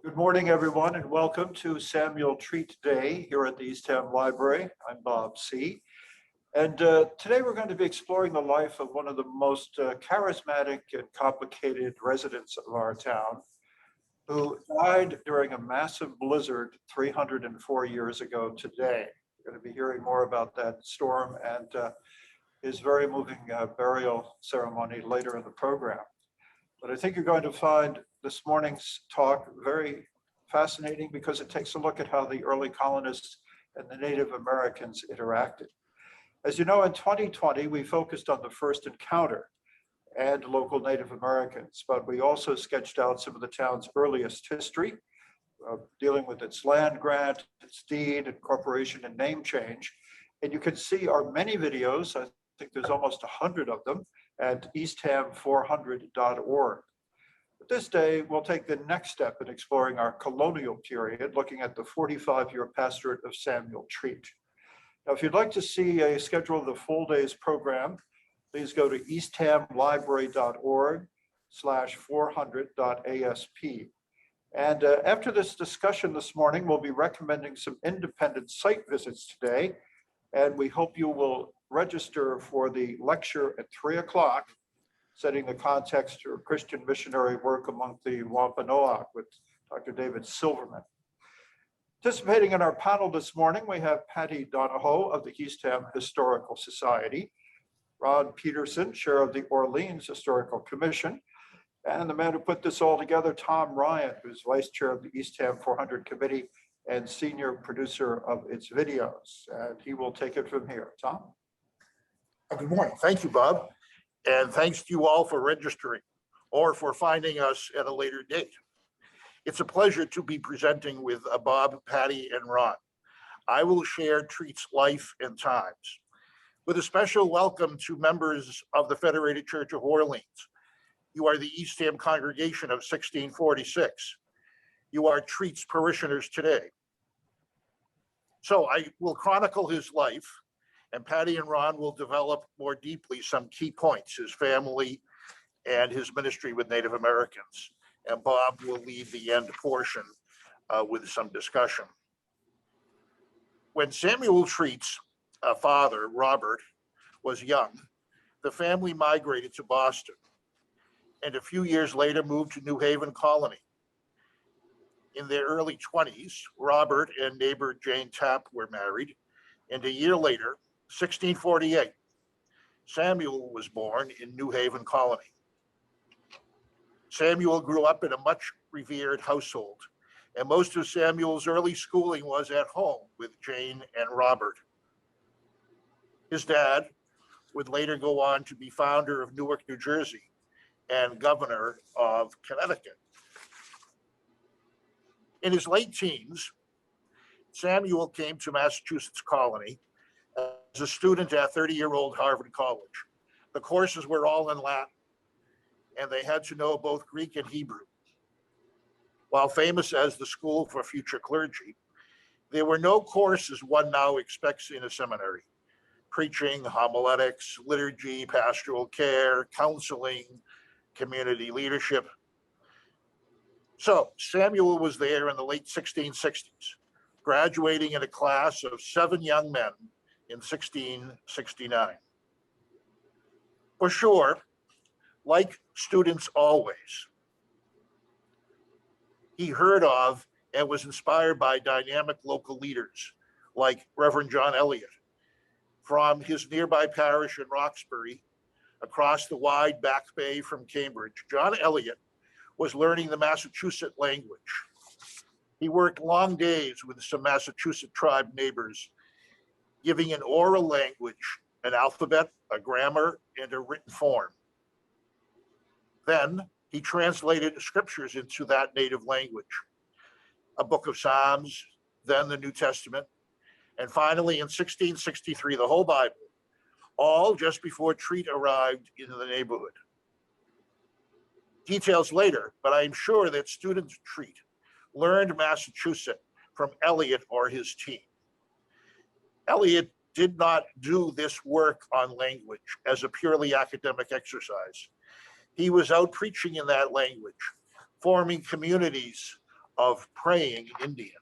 Good morning, everyone, and welcome to Samuel Treat Day here at the Eastham Library. I'm Bob C. And today we're going to be exploring the life of one of the most charismatic and complicated residents of our town, who died during a massive blizzard 304 years ago today. We're going to be hearing more about that storm and his very moving burial ceremony later in the program. But I think you're going to find this morning's talk very fascinating because it takes a look at how the early colonists and the Native Americans interacted. As you know, in 2020, we focused on the first encounter and local Native Americans, but we also sketched out some of the town's earliest history, dealing with its land grant, its deed, incorporation, and name change. And you can see our many videos, I think there's almost 100 of them, at eastham400.org. But this day, we'll take the next step in exploring our colonial period, looking at the 45-year pastorate of Samuel Treat. Now, if you'd like to see a schedule of the full day's program, please go to easthamlibrary.org/400.asp. And after this discussion this morning, we'll be recommending some independent site visits today, and we hope you will register for the lecture at 3 o'clock, setting the context for Christian missionary work among the Wampanoag with Dr. David Silverman. Participating in our panel this morning, we have Patty Donahoe of the Eastham Historical Society, Ron Peterson, chair of the Orleans Historical Commission, and the man who put this all together, Tom Ryan, who's vice chair of the Eastham 400 Committee and senior producer of its videos. And he will take it from here. Tom? Good morning. Thank you, Bob. And thanks to you all for registering or for finding us at a later date. It's a pleasure to be presenting with Bob, Patty, and Ron. I will share Treat's life and times, with a special welcome to members of the Federated Church of Orleans. You are the Eastham congregation of 1646. You are Treat's parishioners today. So I will chronicle his life, and Patty and Ron will develop more deeply some key points, his family and his ministry with Native Americans. And Bob will lead the end portion with some discussion. When Samuel Treat's father, Robert, was young, the family migrated to Boston, and a few years later moved to New Haven Colony. In their early 20s, Robert and neighbor Jane Tapp were married, and a year later, 1648, Samuel was born in New Haven Colony. Samuel grew up in a much revered household, and most of Samuel's early schooling was at home with Jane and Robert. His dad would later go on to be founder of Newark, New Jersey, and governor of Connecticut. In his late teens, Samuel came to Massachusetts Colony as a student at 30-year-old Harvard College. The courses were all in Latin, and they had to know both Greek and Hebrew. While famous as the school for future clergy, there were no courses one now expects in a seminary: preaching, homiletics, liturgy, pastoral care, counseling, community leadership. So Samuel was there in the late 1660s, graduating in a class of 7 young men in 1669. For sure, like students always, he heard of and was inspired by dynamic local leaders like Reverend John Eliot from his nearby parish in Roxbury, across the wide Back Bay from Cambridge. John Eliot was learning the Massachusetts language. He worked long days with some Massachusetts tribe neighbors, giving an oral language, an alphabet, a grammar, and a written form. Then he translated scriptures into that native language, a book of Psalms, then the New Testament, and finally in 1663, the whole Bible, all just before Treat arrived in the neighborhood. Details later, but I'm sure that student Treat learned Massachusetts from Eliot or his team. Eliot did not do this work on language as a purely academic exercise. He was out preaching in that language, forming communities of praying Indians.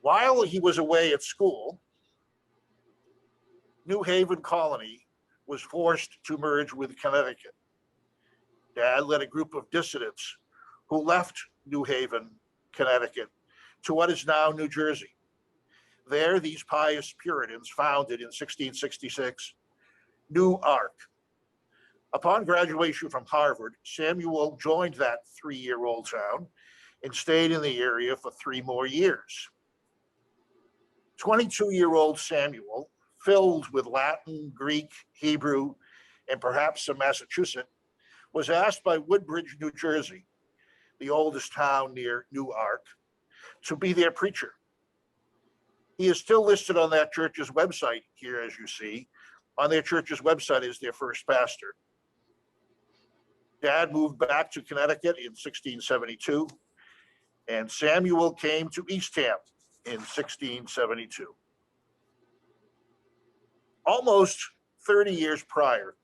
While he was away at school, New Haven Colony was forced to merge with Connecticut. Dad led a group of dissidents who left New Haven, Connecticut, to what is now New Jersey. There, these pious Puritans founded in 1666 New Ark. Upon graduation from Harvard, Samuel joined that 3-year-old town and stayed in the area for 3 more years. 22-year-old Samuel, filled with Latin, Greek, Hebrew, and perhaps some Massachusetts, was asked by Woodbridge, New Jersey, the oldest town near New Ark, to be their preacher. He is still listed on that church's website here, as you see. On their church's website is their first pastor. Dad moved back to Connecticut in 1672, and Samuel came to Eastham in 1672. Almost 30 years prior,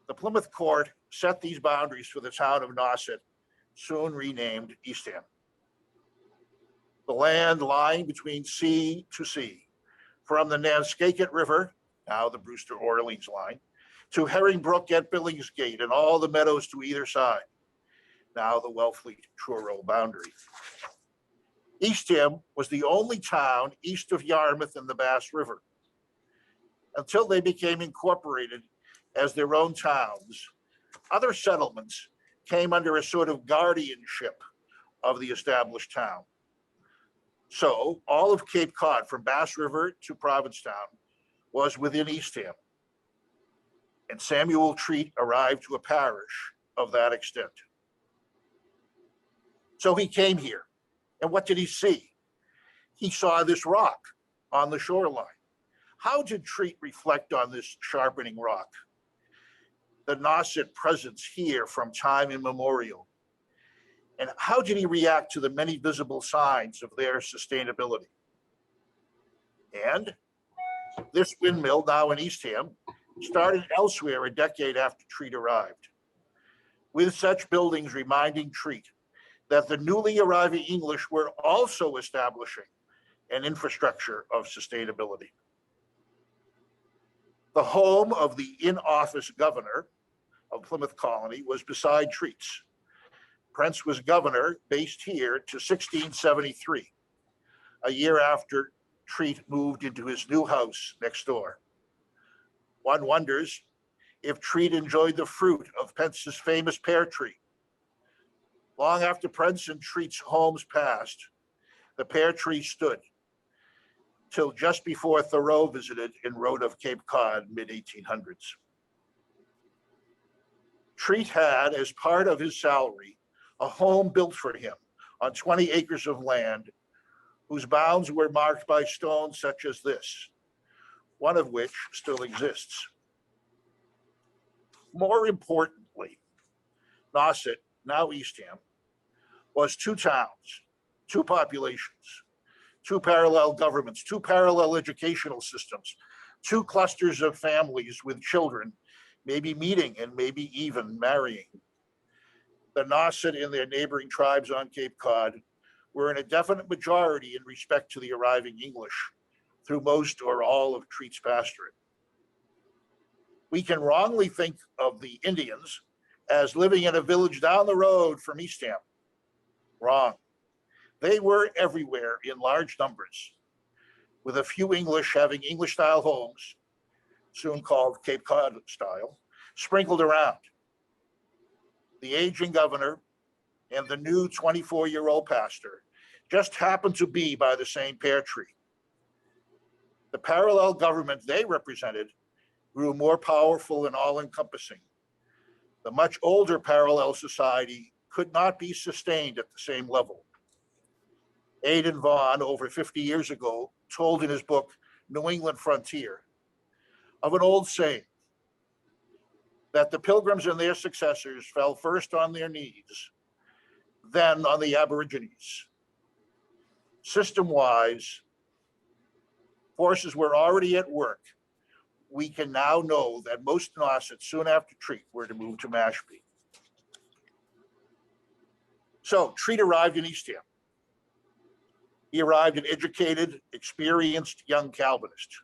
the Plymouth Court set these boundaries for the town of Nauset, soon renamed Eastham. The land lying between sea to sea, from the Nanskaket River, now the Brewster-Orleans line, to Herring Brook at Billingsgate and all the meadows to either side, now the Wellfleet-Truro boundary. Eastham was the only town east of Yarmouth and the Bass River. Until they became incorporated as their own towns, other settlements came under a sort of guardianship of the established town. So all of Cape Cod, from Bass River to Provincetown, was within Eastham. And Samuel Treat arrived to a parish of that extent. So he came here. And what did he see? He saw this rock on the shoreline. How did Treat reflect on this sharpening rock? The Nauset presence here from time immemorial. And how did he react to the many visible signs of their sustainability? And this windmill, now in Eastham, started elsewhere a decade after Treat arrived, with such buildings reminding Treat that the newly arriving English were also establishing an infrastructure of sustainability. The home of the in-office governor of Plymouth Colony was beside Treat's. Prince was governor based here to 1673, a year after Treat moved into his new house next door. One wonders if Treat enjoyed the fruit of Pence's famous pear tree. Long after Prince and Treat's homes passed, the pear tree stood till just before Thoreau visited and wrote of Cape Cod mid-1800s. Treat had, as part of his salary, a home built for him on 20 acres of land whose bounds were marked by stones such as this, one of which still exists. More importantly, Nauset, now Eastham, was 2 towns, 2 populations, 2 parallel governments, 2 parallel educational systems, 2 clusters of families with children, maybe meeting and maybe even marrying. The Nauset and their neighboring tribes on Cape Cod were in a definite majority in respect to the arriving English through most or all of Treat's pastorate. We can wrongly think of the Indians as living in a village down the road from Eastham. Wrong. They were everywhere in large numbers, with a few English having English-style homes, soon called Cape Cod style, sprinkled around. The aging governor and the new 24-year-old pastor just happened to be by the same pear tree. The parallel government they represented grew more powerful and all-encompassing. The much older parallel society could not be sustained at the same level. Aidan Vaughan, over 50 years ago, told in his book, New England Frontier, of an old saying, that the Pilgrims and their successors fell first on their knees, then on the Aborigines. System-wise, forces were already at work. We can now know that most Nauset soon after Treat were to move to Mashpee. So Treat arrived in Eastham. He arrived an educated, experienced young Calvinist.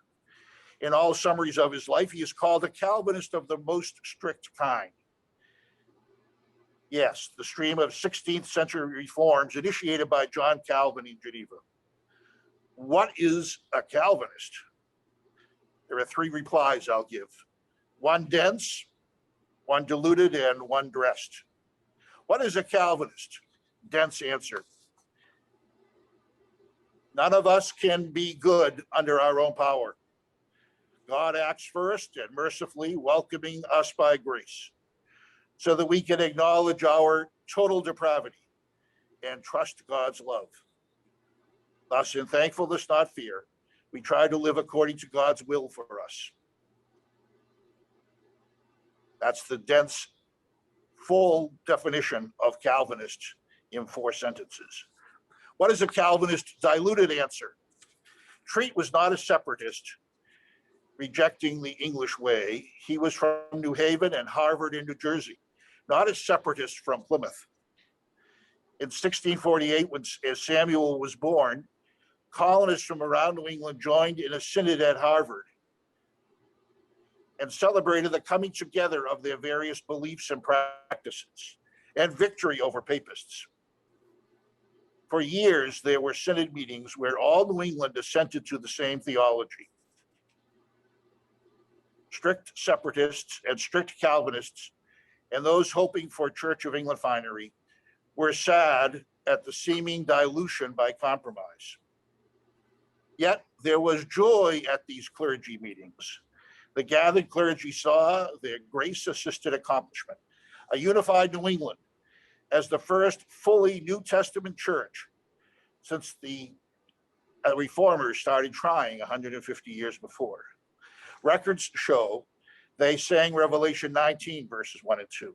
In all summaries of his life, he is called a Calvinist of the most strict kind. Yes, the stream of 16th century reforms initiated by John Calvin in Geneva. What is a Calvinist? There are three replies I'll give. One dense, one diluted, and one dressed. What is a Calvinist? Dense answer. None of us can be good under our own power. God acts first and mercifully welcoming us by grace so that we can acknowledge our total depravity and trust God's love. Thus, in thankfulness, not fear, we try to live according to God's will for us. That's the dense, full definition of Calvinist in 4 sentences. What is a Calvinist diluted answer? Treat was not a separatist rejecting the English way. He was from New Haven and Harvard in New Jersey, not a separatist from Plymouth. In 1648, as Samuel was born, colonists from around New England joined in a synod at Harvard and celebrated the coming together of their various beliefs and practices and victory over papists. For years, there were synod meetings where all New England assented to the same theology. Strict separatists and strict Calvinists and those hoping for Church of England finery were sad at the seeming dilution by compromise. Yet there was joy at these clergy meetings. The gathered clergy saw their grace-assisted accomplishment, a unified New England as the first fully New Testament church since the reformers started trying 150 years before. Records show they sang Revelation 19, verses 1 and 2.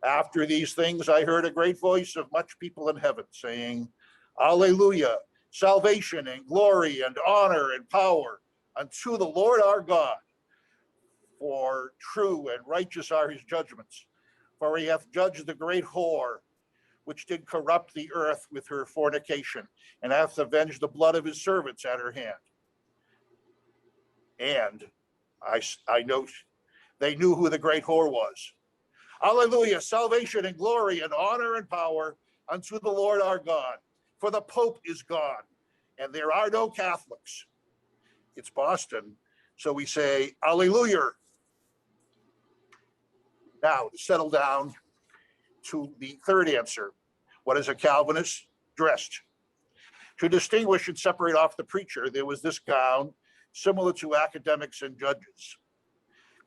After these things, I heard a great voice of much people in heaven saying, Alleluia, salvation and glory and honor and power unto the Lord our God. For true and righteous are his judgments. For he hath judged the great whore, which did corrupt the earth with her fornication, and hath avenged the blood of his servants at her hand. And I note they knew who the great whore was. Alleluia, salvation and glory and honor and power unto the Lord our God. For the Pope is gone, and there are no Catholics. It's Boston, so we say, Alleluia. Now, to settle down to the third answer. What is a Calvinist? Dressed. To distinguish and separate off the preacher, there was this gown similar to academics and judges,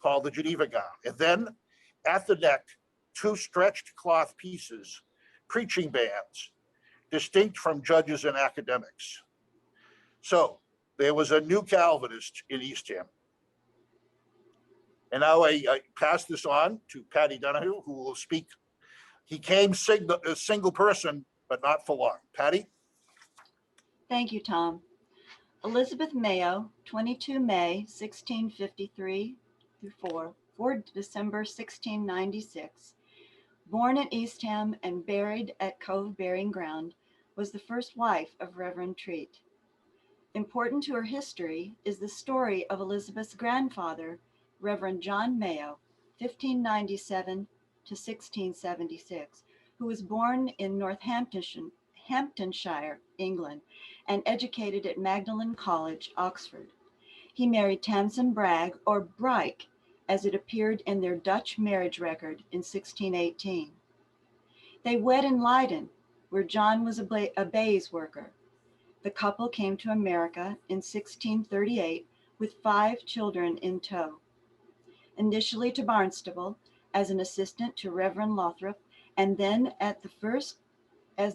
called the Geneva gown. And then at the neck, 2 stretched cloth pieces, preaching bands, distinct from judges and academics. So there was a new Calvinist in Eastham. And now I pass this on to Patty Donahue, who will speak. He came a single person, but not for long. Patty? Thank you, Tom. Elizabeth Mayo, 22 May 1653 through 4 December 1696, born at Eastham and buried at Cove Burying Ground, was the first wife of Reverend Treat. Important to her history is the story of Elizabeth's grandfather, Reverend John Mayo, 1597 to 1676, who was born in Northamptonshire, England, and educated at Magdalen College, Oxford. He married Tamsin Bragg, or Bryke, as it appeared in their Dutch marriage record in 1618. They wed in Leiden, where John was a baize worker. The couple came to America in 1638 with 5 children in tow. Initially to Barnstable as an assistant to Reverend Lothrop, and then as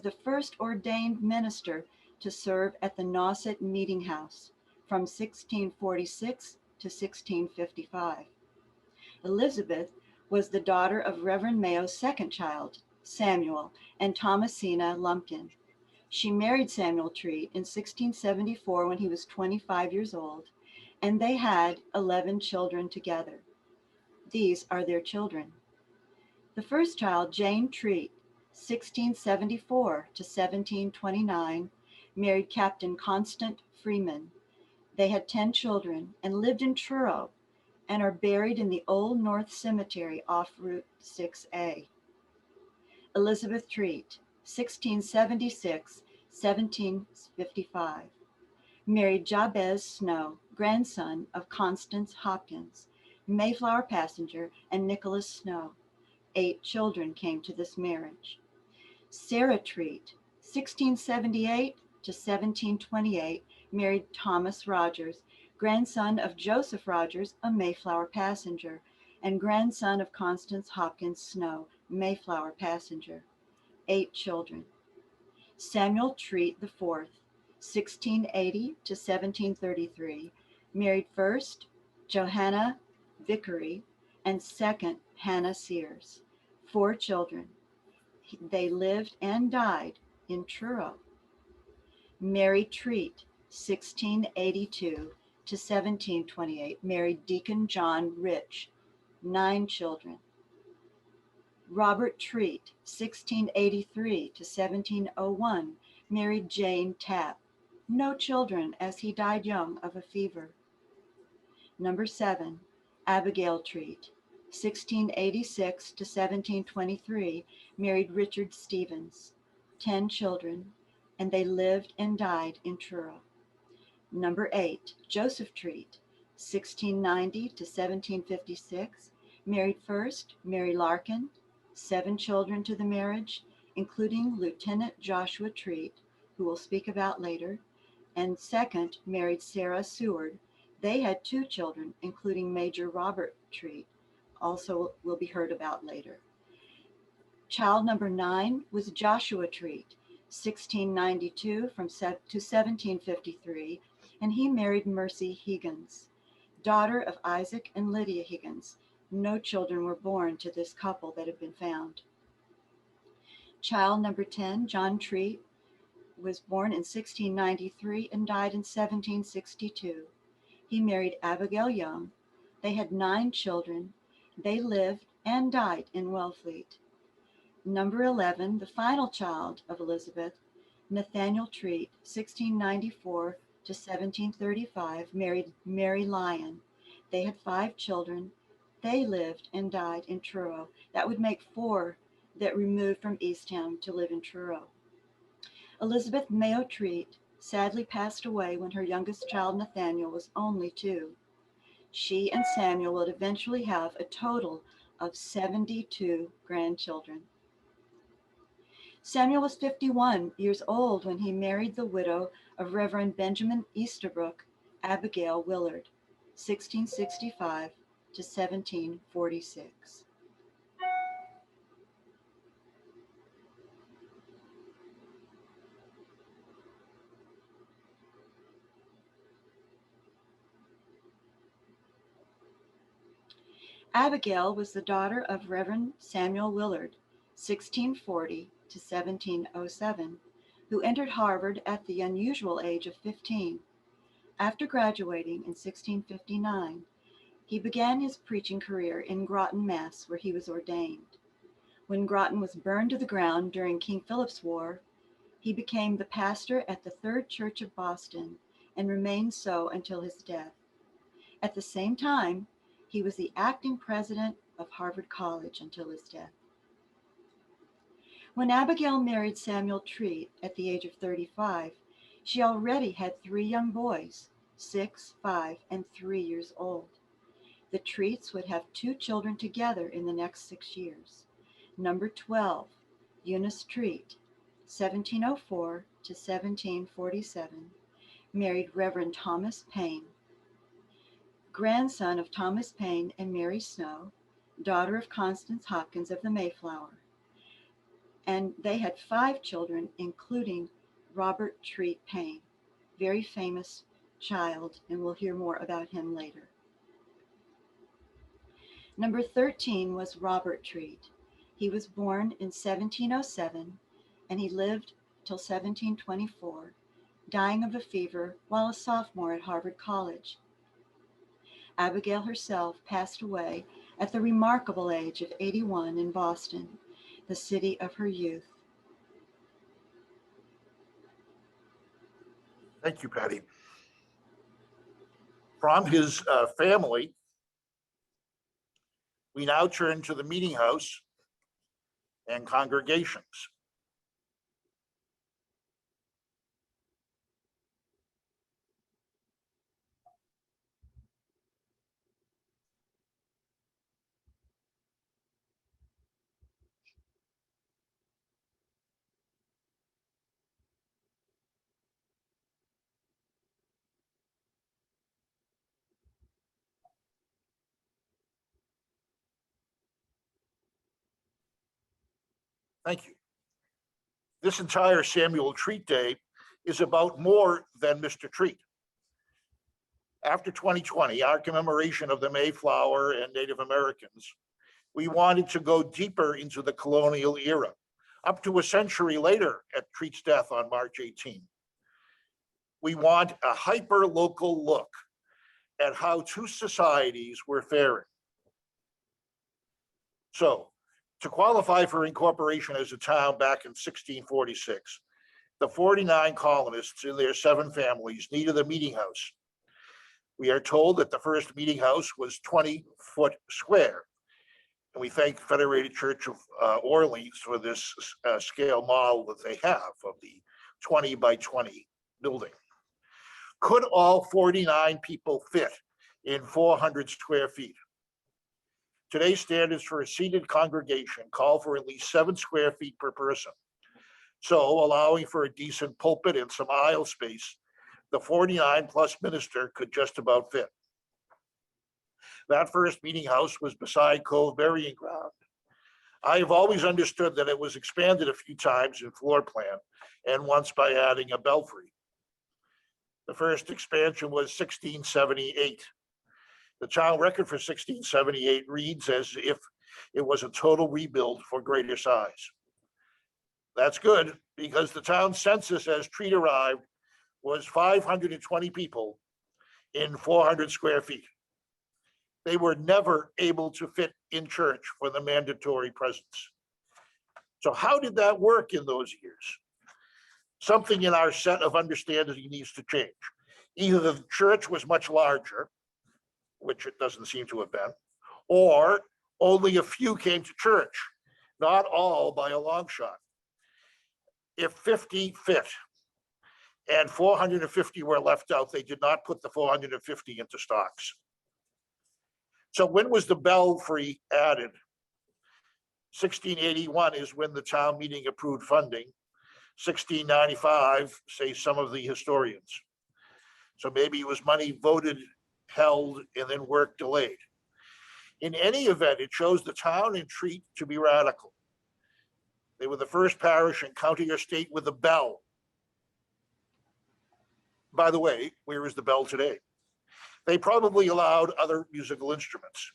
the first ordained minister to serve at the Nauset Meeting House from 1646 to 1655. Elizabeth was the daughter of Reverend Mayo's second child, Samuel, and Thomasina Lumpkin. She married Samuel Treat in 1674 when he was 25 years old, and they had 11 children together. These are their children. The first child, Jane Treat, 1674 to 1729, married Captain Constant Freeman. They had 10 children and lived in Truro and are buried in the Old North Cemetery off Route 6A. Elizabeth Treat, 1676, 1755, married Jabez Snow, grandson of Constance Hopkins, Mayflower passenger, and Nicholas Snow. 8 children came to this marriage. Sarah Treat, 1678 to 1728, married Thomas Rogers, grandson of Joseph Rogers, a Mayflower passenger, and grandson of Constance Hopkins Snow, Mayflower passenger. 8 children. Samuel Treat IV, 1680 to 1733, married first Johanna Vickery and second Hannah Sears. 4 children. They lived and died in Truro. Mary Treat, 1682 to 1728, married Deacon John Rich. 9 children. Robert Treat, 1683 to 1701, married Jane Tapp. No children, as he died young of a fever. Number 7, Abigail Treat, 1686 to 1723, married Richard Stevens. 10 children, and they lived and died in Truro. Number 8, Joseph Treat, 1690 to 1756, married first Mary Larkin. 7 children to the marriage, including Lieutenant Joshua Treat, who we'll speak about later, and second married Sarah Seward. They had 2 children, including Major Robert Treat, also will be heard about later. Child number 9 was Joshua Treat, 1692 to 1753, and he married Mercy Higgins, daughter of Isaac and Lydia Higgins. No children were born to this couple that have been found. Child number 10, John Treat, was born in 1693 and died in 1762. He married Abigail Young. They had 9 children. They lived and died in Wellfleet. Number 11, the final child of Elizabeth, Nathaniel Treat, 1694 to 1735, married Mary Lyon. They had 5 children. They lived and died in Truro. That would make 4 that removed from Eastham to live in Truro. Elizabeth Mayo Treat sadly passed away when her youngest child, Nathaniel, was only 2. She and Samuel would eventually have a total of 72 grandchildren. Samuel was 51 years old when he married the widow of Reverend Benjamin Easterbrook, Abigail Willard, 1665 to 1746. Abigail was the daughter of Reverend Samuel Willard, 1640 to 1707, who entered Harvard at the unusual age of 15. After graduating in 1659, he began his preaching career in Groton, Mass., where he was ordained. When Groton was burned to the ground during King Philip's War, he became the pastor at the Third Church of Boston and remained so until his death. At the same time, he was the acting president of Harvard College until his death. When Abigail married Samuel Treat at the age of 35, she already had 3 young boys, 6, 5, and 3 years old. The Treats would have 2 children together in the next 6 years. Number 12, Eunice Treat, 1704 to 1747, married Reverend Thomas Paine, grandson of Thomas Paine and Mary Snow, daughter of Constance Hopkins of the Mayflower. And they had 5 children, including Robert Treat Paine, very famous child, and we'll hear more about him later. Number 13 was Robert Treat. He was born in 1707, and he lived till 1724, dying of a fever while a sophomore at Harvard College. Abigail herself passed away at the remarkable age of 81 in Boston, the city of her youth. Thank you, Patty. From his family, we now turn to the meeting house and congregations. Thank you. This entire Samuel Treat Day is about more than Mr. Treat. After 2020, our commemoration of the Mayflower and Native Americans, we wanted to go deeper into the colonial era, up to a century later at Treat's death on March 18. We want a hyper-local look at how two societies were faring. So, to qualify for incorporation as a town back in 1646, the 49 colonists and their 7 families needed a meeting house. We are told that the first meeting house was 20-foot square. And we thank Federated Church of Orleans for this scale model that they have of the 20 by 20 building. Could all 49 people fit in 400 square feet? Today's standards for a seated congregation call for at least 7 square feet per person. So, allowing for a decent pulpit and some aisle space, the 49 plus minister could just about fit. That first meeting house was beside Cove Burying Ground. I have always understood that it was expanded a few times in floor plan and once by adding a belfry. The first expansion was 1678. The town record for 1678 reads as if it was a total rebuild for greater size. That's good, because the town census as Treat arrived was 520 people in 400 square feet. They were never able to fit in church for the mandatory presence. So how did that work in those years? Something in our set of understanding needs to change. Either the church was much larger, which it doesn't seem to have been, or only a few came to church, not all by a long shot. If 50 fit and 450 were left out, they did not put the 450 into stocks. So when was the belfry added? 1681 is when the town meeting approved funding. 1695, say some of the historians. So maybe it was money voted, held, and then work delayed. In any event, it shows the town and Treat to be radical. They were the first parish in county or state with a bell. By the way, where is the bell today? They probably allowed other musical instruments.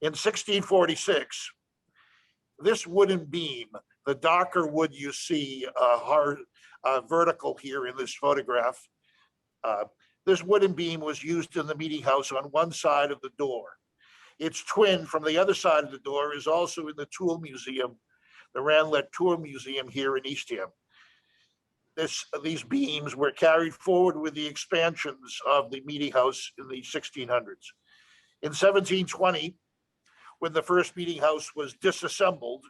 In 1646, this wooden beam, the darker wood you see vertical here in this photograph, this wooden beam was used in the meeting house on one side of the door. Its twin from the other side of the door is also in the Tool Museum, the Ranelagh Tool Museum here in Eastham. These beams were carried forward with the expansions of the meeting house in the 1600s. In 1720, when the first meeting house was disassembled,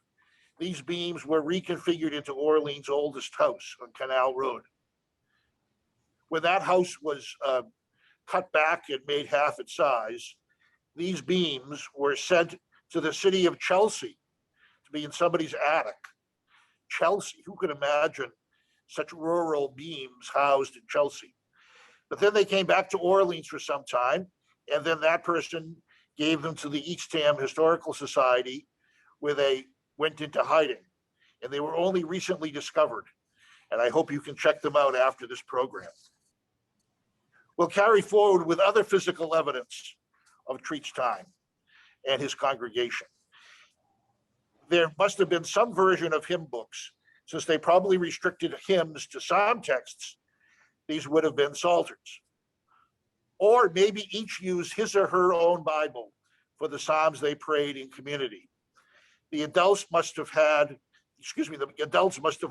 these beams were reconfigured into Orleans' oldest house on Canal Road. When that house was cut back and made half its size, these beams were sent to the city of Chelsea to be in somebody's attic. Chelsea, who could imagine such rural beams housed in Chelsea? But then they came back to Orleans for some time, and then that person gave them to the Eastham Historical Society, where they went into hiding. And they were only recently discovered. And I hope you can check them out after this program. We'll carry forward with other physical evidence of Treat's time and his congregation. There must have been some version of hymn books, since they probably restricted hymns to psalm texts. These would have been psalters. Or maybe each used his or her own Bible for the psalms they prayed in community. The adults must have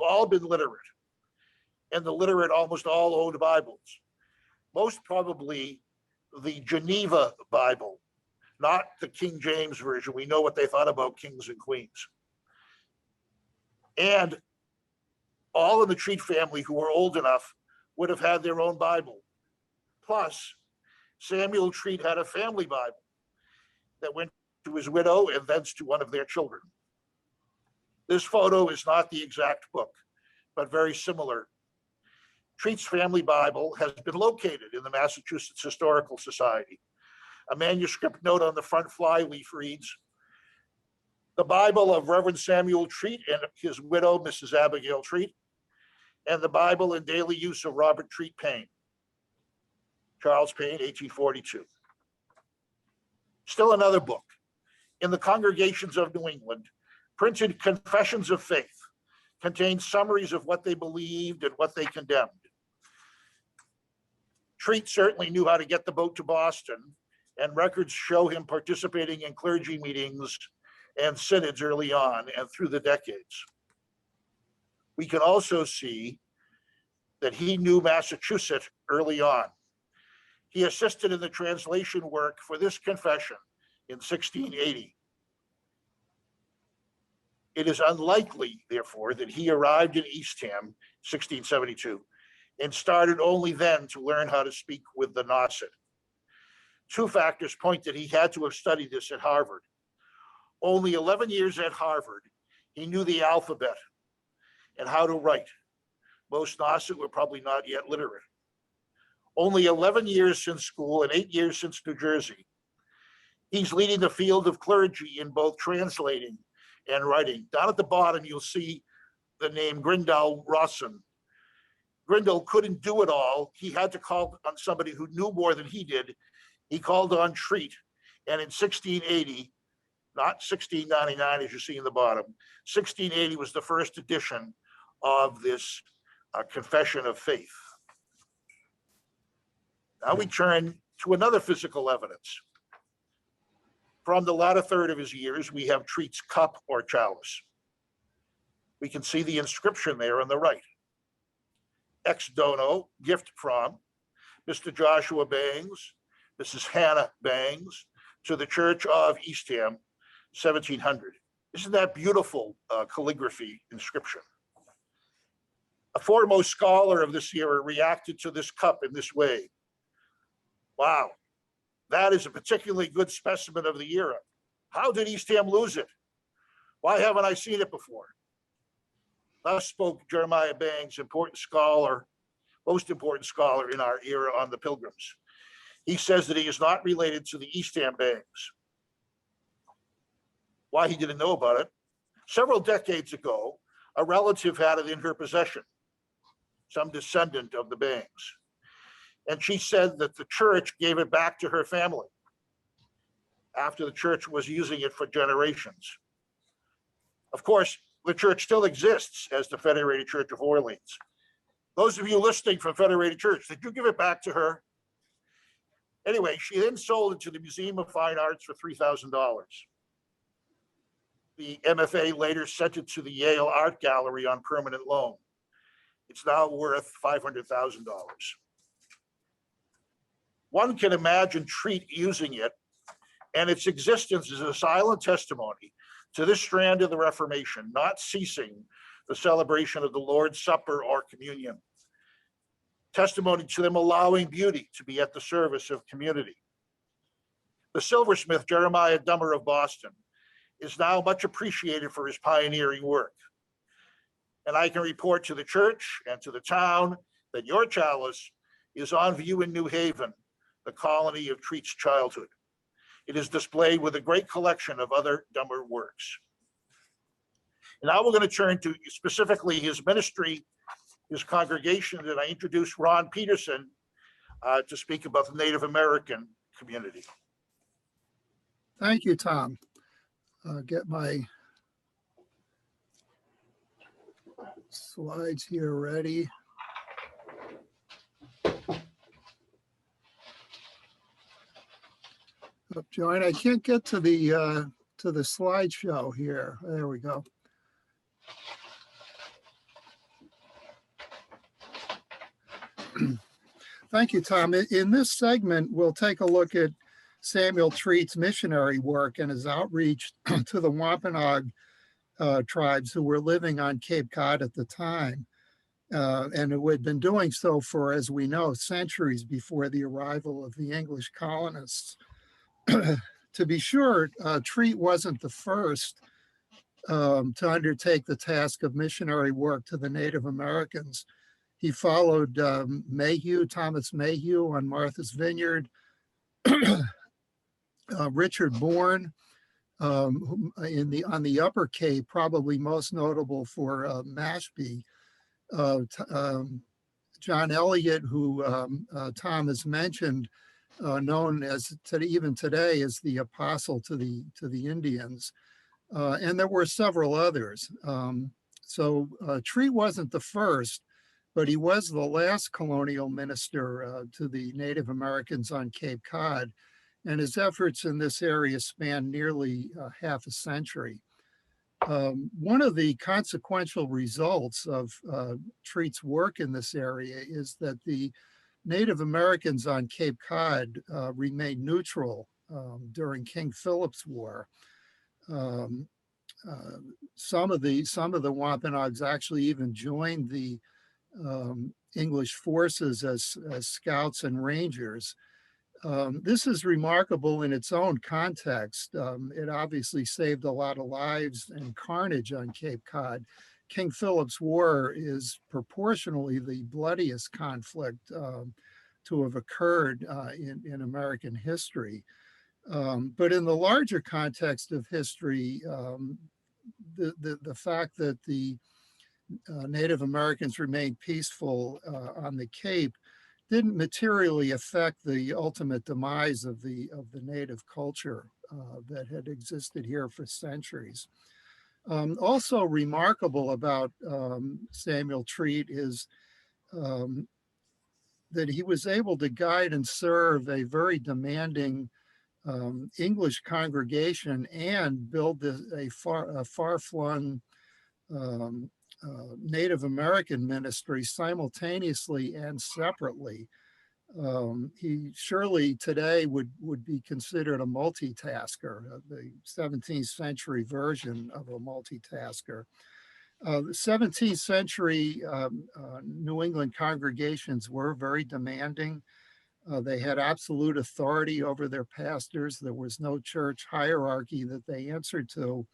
all been literate. and the literate almost all owned Bibles. Most probably the Geneva Bible, not the King James Version. We know what they thought about kings and queens. And all of the Treat family who were old enough would have had their own Bible. Plus, Samuel Treat had a family Bible that went to his widow and thence to one of their children. This photo is not the exact book, but very similar. Treat's family Bible has been located in the Massachusetts Historical Society. A manuscript note on the front flyleaf reads, "The Bible of Reverend Samuel Treat and his widow, Mrs. Abigail Treat, and the Bible in daily use of Robert Treat Payne." Charles Payne, 1842. Still another book. In the Congregations of New England, printed Confessions of Faith contained summaries of what they believed and what they condemned. Treat certainly knew how to get the boat to Boston, and records show him participating in clergy meetings and synods early on and through the decades. We can also see that he knew Massachusetts early on. He assisted in the translation work for this confession in 1680. It is unlikely, therefore, that he arrived in Eastham, 1672, and started only then to learn how to speak with the Nauset. Two factors point that he had to have studied this at Harvard. Only 11 years at Harvard, he knew the alphabet and how to write. Most Nauset were probably not yet literate. Only 11 years since school and 8 years since New Jersey. He's leading the field of clergy in both translating and writing. Down at the bottom, you'll see the name Grindal Rawson. Grindal couldn't do it all. He had to call on somebody who knew more than he did. He called on Treat, and in 1680, not 1699 as you see in the bottom, 1680 was the first edition of this Confession of Faith. Now we turn to another physical evidence. From the latter third of his years, we have Treat's cup or chalice. We can see the inscription there on the right. Ex dono, gift from Mr. Joshua Bangs, Mrs. Hannah Bangs, to the Church of Eastham, 1700. Isn't that beautiful calligraphy inscription? A foremost scholar of this era reacted to this cup in this way. Wow, that is a particularly good specimen of the era. How did Eastham lose it? Why haven't I seen it before? Thus spoke Jeremiah Bangs, important scholar, most important scholar in our era on the Pilgrims. He says that he is not related to the Eastham Bangs. Why he didn't know about it? Several decades ago, a relative had it in her possession, some descendant of the Bangs. And she said that the church gave it back to her family after the church was using it for generations. Of course, the church still exists as the Federated Church of Orleans. Those of you listening from Federated Church, did you give it back to her? Anyway, she then sold it to the Museum of Fine Arts for $3,000. The MFA later sent it to the Yale Art Gallery on permanent loan. It's now worth $500,000. One can imagine Treat using it, and its existence is a silent testimony to this strand of the Reformation, not ceasing the celebration of the Lord's Supper or communion. Testimony to them allowing beauty to be at the service of community. The silversmith Jeremiah Dummer of Boston is now much appreciated for his pioneering work. And I can report to the church and to the town that your chalice is on view in New Haven, the colony of Treat's childhood. It is displayed with a great collection of other Dummer works. And now we're going to turn to specifically his ministry, his congregation, and I introduced Ron Peterson to speak about the Native American community. Thank you, Tom. Get my slides here ready. Join. I can't get to the slideshow here. There we go. Thank you, Tom. In this segment, we'll take a look at Samuel Treat's missionary work and his outreach to the Wampanoag tribes who were living on Cape Cod at the time, and who had been doing so for, as we know, centuries before the arrival of the English colonists. To be sure, Treat wasn't the first to undertake the task of missionary work to the Native Americans. He followed Thomas Mayhew on Martha's Vineyard, Richard Bourne on the Upper Cape, probably most notable for Mashpee. John Eliot, who Tom has mentioned, known as even today as the apostle to the Indians, and there were several others. So Treat wasn't the first, but he was the last colonial minister to the Native Americans on Cape Cod, and his efforts in this area span nearly half a century. One of the consequential results of Treat's work in this area is that the Native Americans on Cape Cod remained neutral during King Philip's War. Some of the Wampanoags actually even joined the English forces as scouts and rangers. This is remarkable in its own context. It obviously saved a lot of lives and carnage on Cape Cod. King Philip's War is proportionally the bloodiest conflict to have occurred in American history. But in the larger context of history, the fact that the Native Americans remained peaceful on the Cape didn't materially affect the ultimate demise of the native culture that had existed here for centuries. Also remarkable about Samuel Treat is that he was able to guide and serve a very demanding English congregation and build a far-flung Native American ministry simultaneously and separately. He surely today would be considered a multitasker, the 17th century version of a multitasker. The 17th century New England congregations were very demanding. They had absolute authority over their pastors. There was no church hierarchy that they answered to,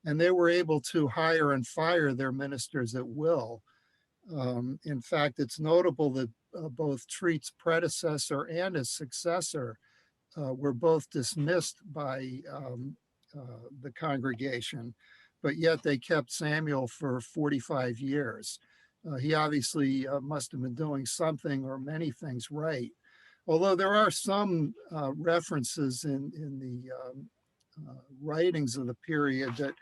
and they were able to hire and fire their ministers at will. In fact, it's notable that both Treat's predecessor and his successor were both dismissed by the congregation, but yet they kept Samuel for 45 years. He obviously must have been doing something or many things right. Although there are some references in the writings of the period that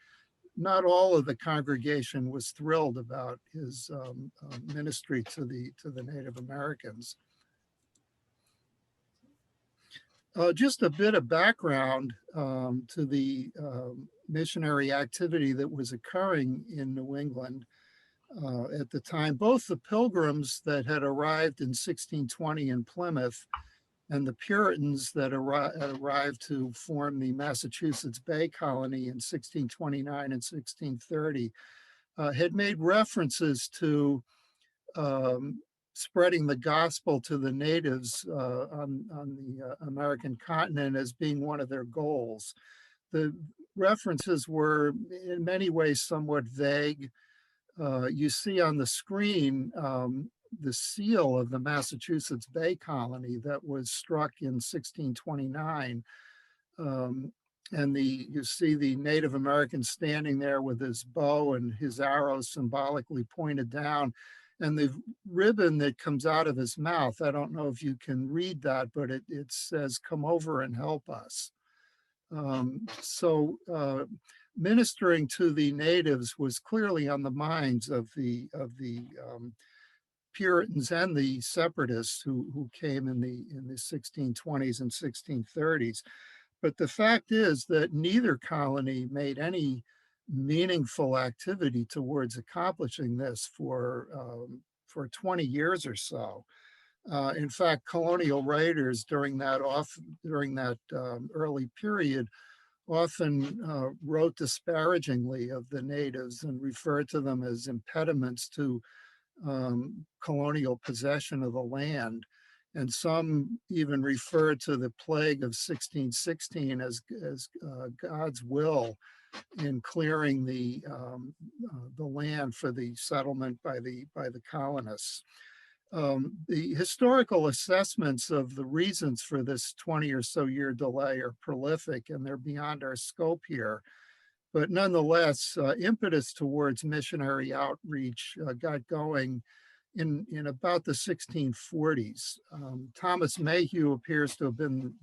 not all of the congregation was thrilled about his ministry to the Native Americans. Just a bit of background to the missionary activity that was occurring in New England at the time. Both the Pilgrims that had arrived in 1620 in Plymouth and the Puritans that arrived to form the Massachusetts Bay Colony in 1629 and 1630 had made references to spreading the gospel to the natives on the American continent as being one of their goals. The references were in many ways somewhat vague. You see on the screen the seal of the Massachusetts Bay Colony that was struck in 1629. And you see the Native American standing there with his bow and his arrows symbolically pointed down. And the ribbon that comes out of his mouth, I don't know if you can read that, but it says, "Come over and help us." So ministering to the natives was clearly on the minds of the Puritans and the separatists who came in the 1620s and 1630s. But the fact is that neither colony made any meaningful activity towards accomplishing this for 20 years or so. In fact, colonial writers during that early period often wrote disparagingly of the natives and referred to them as impediments to colonial possession of the land. And some even referred to the plague of 1616 as God's will in clearing the land for the settlement by the colonists. The historical assessments of the reasons for this 20 or so year delay are prolific, and they're beyond our scope here. But nonetheless, impetus towards missionary outreach got going in about the 1640s. Thomas Mayhew appears to have been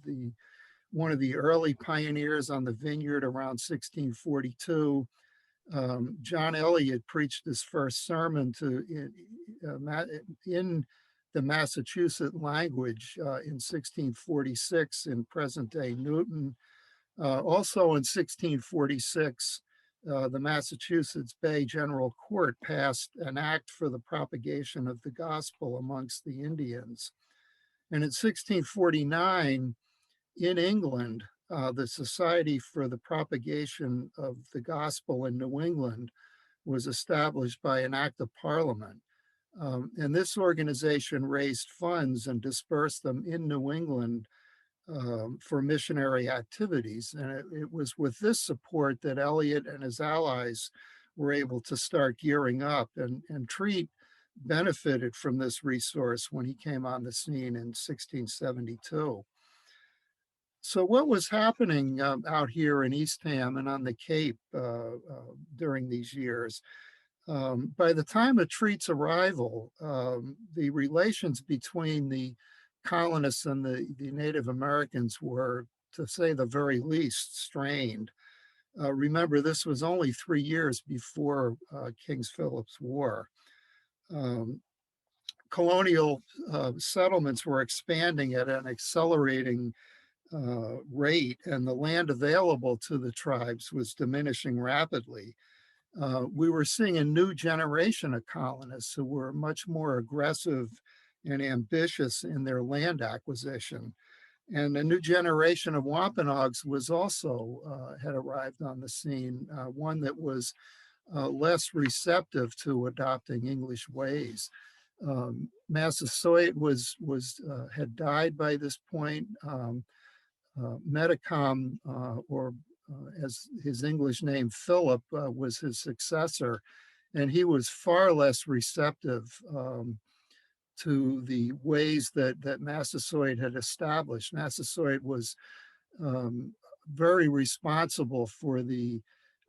one of the early pioneers on the vineyard around 1642. John Eliot preached his first sermon in the Massachusetts language in 1646 in present-day Newton. Also in 1646, the Massachusetts Bay General Court passed an act for the propagation of the gospel amongst the Indians. And in 1649, in England, the Society for the Propagation of the Gospel in New England was established by an act of Parliament. And this organization raised funds and dispersed them in New England for missionary activities. And it was with this support that Eliot and his allies were able to start gearing up. And Treat benefited from this resource when he came on the scene in 1672. So what was happening out here in Eastham and on the Cape during these years? By the time of Treat's arrival, the relations between the colonists and the Native Americans were, to say the very least, strained. Remember, this was only 3 years before King Philip's War. Colonial settlements were expanding at an accelerating rate, and the land available to the tribes was diminishing rapidly. We were seeing a new generation of colonists who were much more aggressive and ambitious in their land acquisition. And a new generation of Wampanoags was also had arrived on the scene, one that was less receptive to adopting English ways. Massasoit had died by this point. Metacom, or as his English name, Philip, was his successor, and he was far less receptive to the ways that Massasoit had established. Massasoit was very responsible for the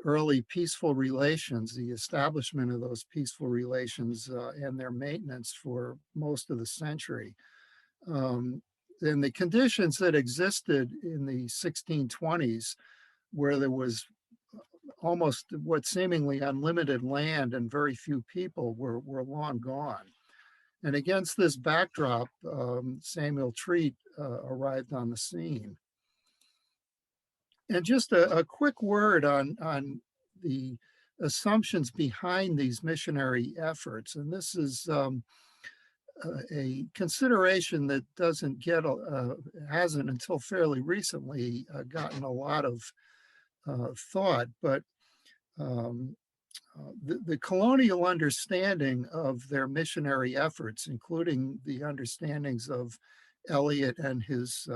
early peaceful relations, the establishment of those peaceful relations and their maintenance for most of the century. And the conditions that existed in the 1620s, where there was almost what seemingly unlimited land and very few people, were long gone. And against this backdrop, Samuel Treat arrived on the scene. And just a quick word on the assumptions behind these missionary efforts. And this is a consideration that hasn't until fairly recently gotten a lot of thought, but the colonial understanding of their missionary efforts, including the understandings of Eliot and his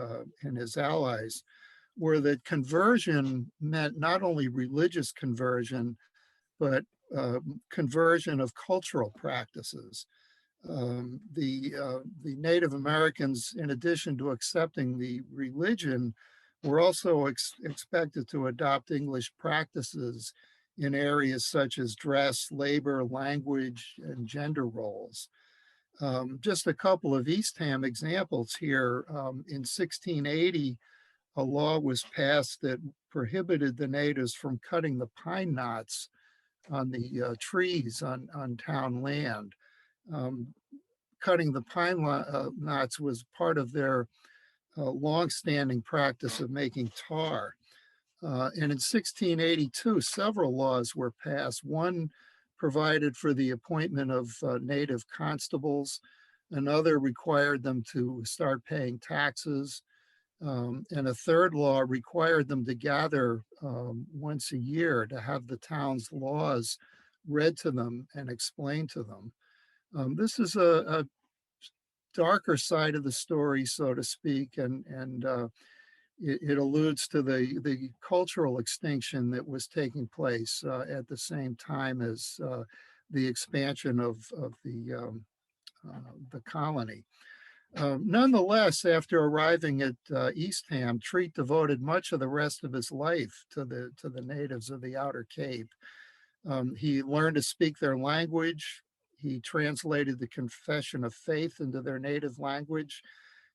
allies, were that conversion meant not only religious conversion, but conversion of cultural practices. The Native Americans, in addition to accepting the religion, were also expected to adopt English practices in areas such as dress, labor, language, and gender roles. Just a couple of Eastham examples here. In 1680, a law was passed that prohibited the natives from cutting the pine knots on the trees on town land. Cutting the pine knots was part of their longstanding practice of making tar. And in 1682, several laws were passed. One provided for the appointment of native constables. Another required them to start paying taxes. And a third law required them to gather once a year to have the town's laws read to them and explained to them. This is a darker side of the story, so to speak, and it alludes to the cultural extinction that was taking place at the same time as the expansion of the colony. Nonetheless, after arriving at Eastham, Treat devoted much of the rest of his life to the natives of the Outer Cape. He learned to speak their language. He translated the Confession of Faith into their native language.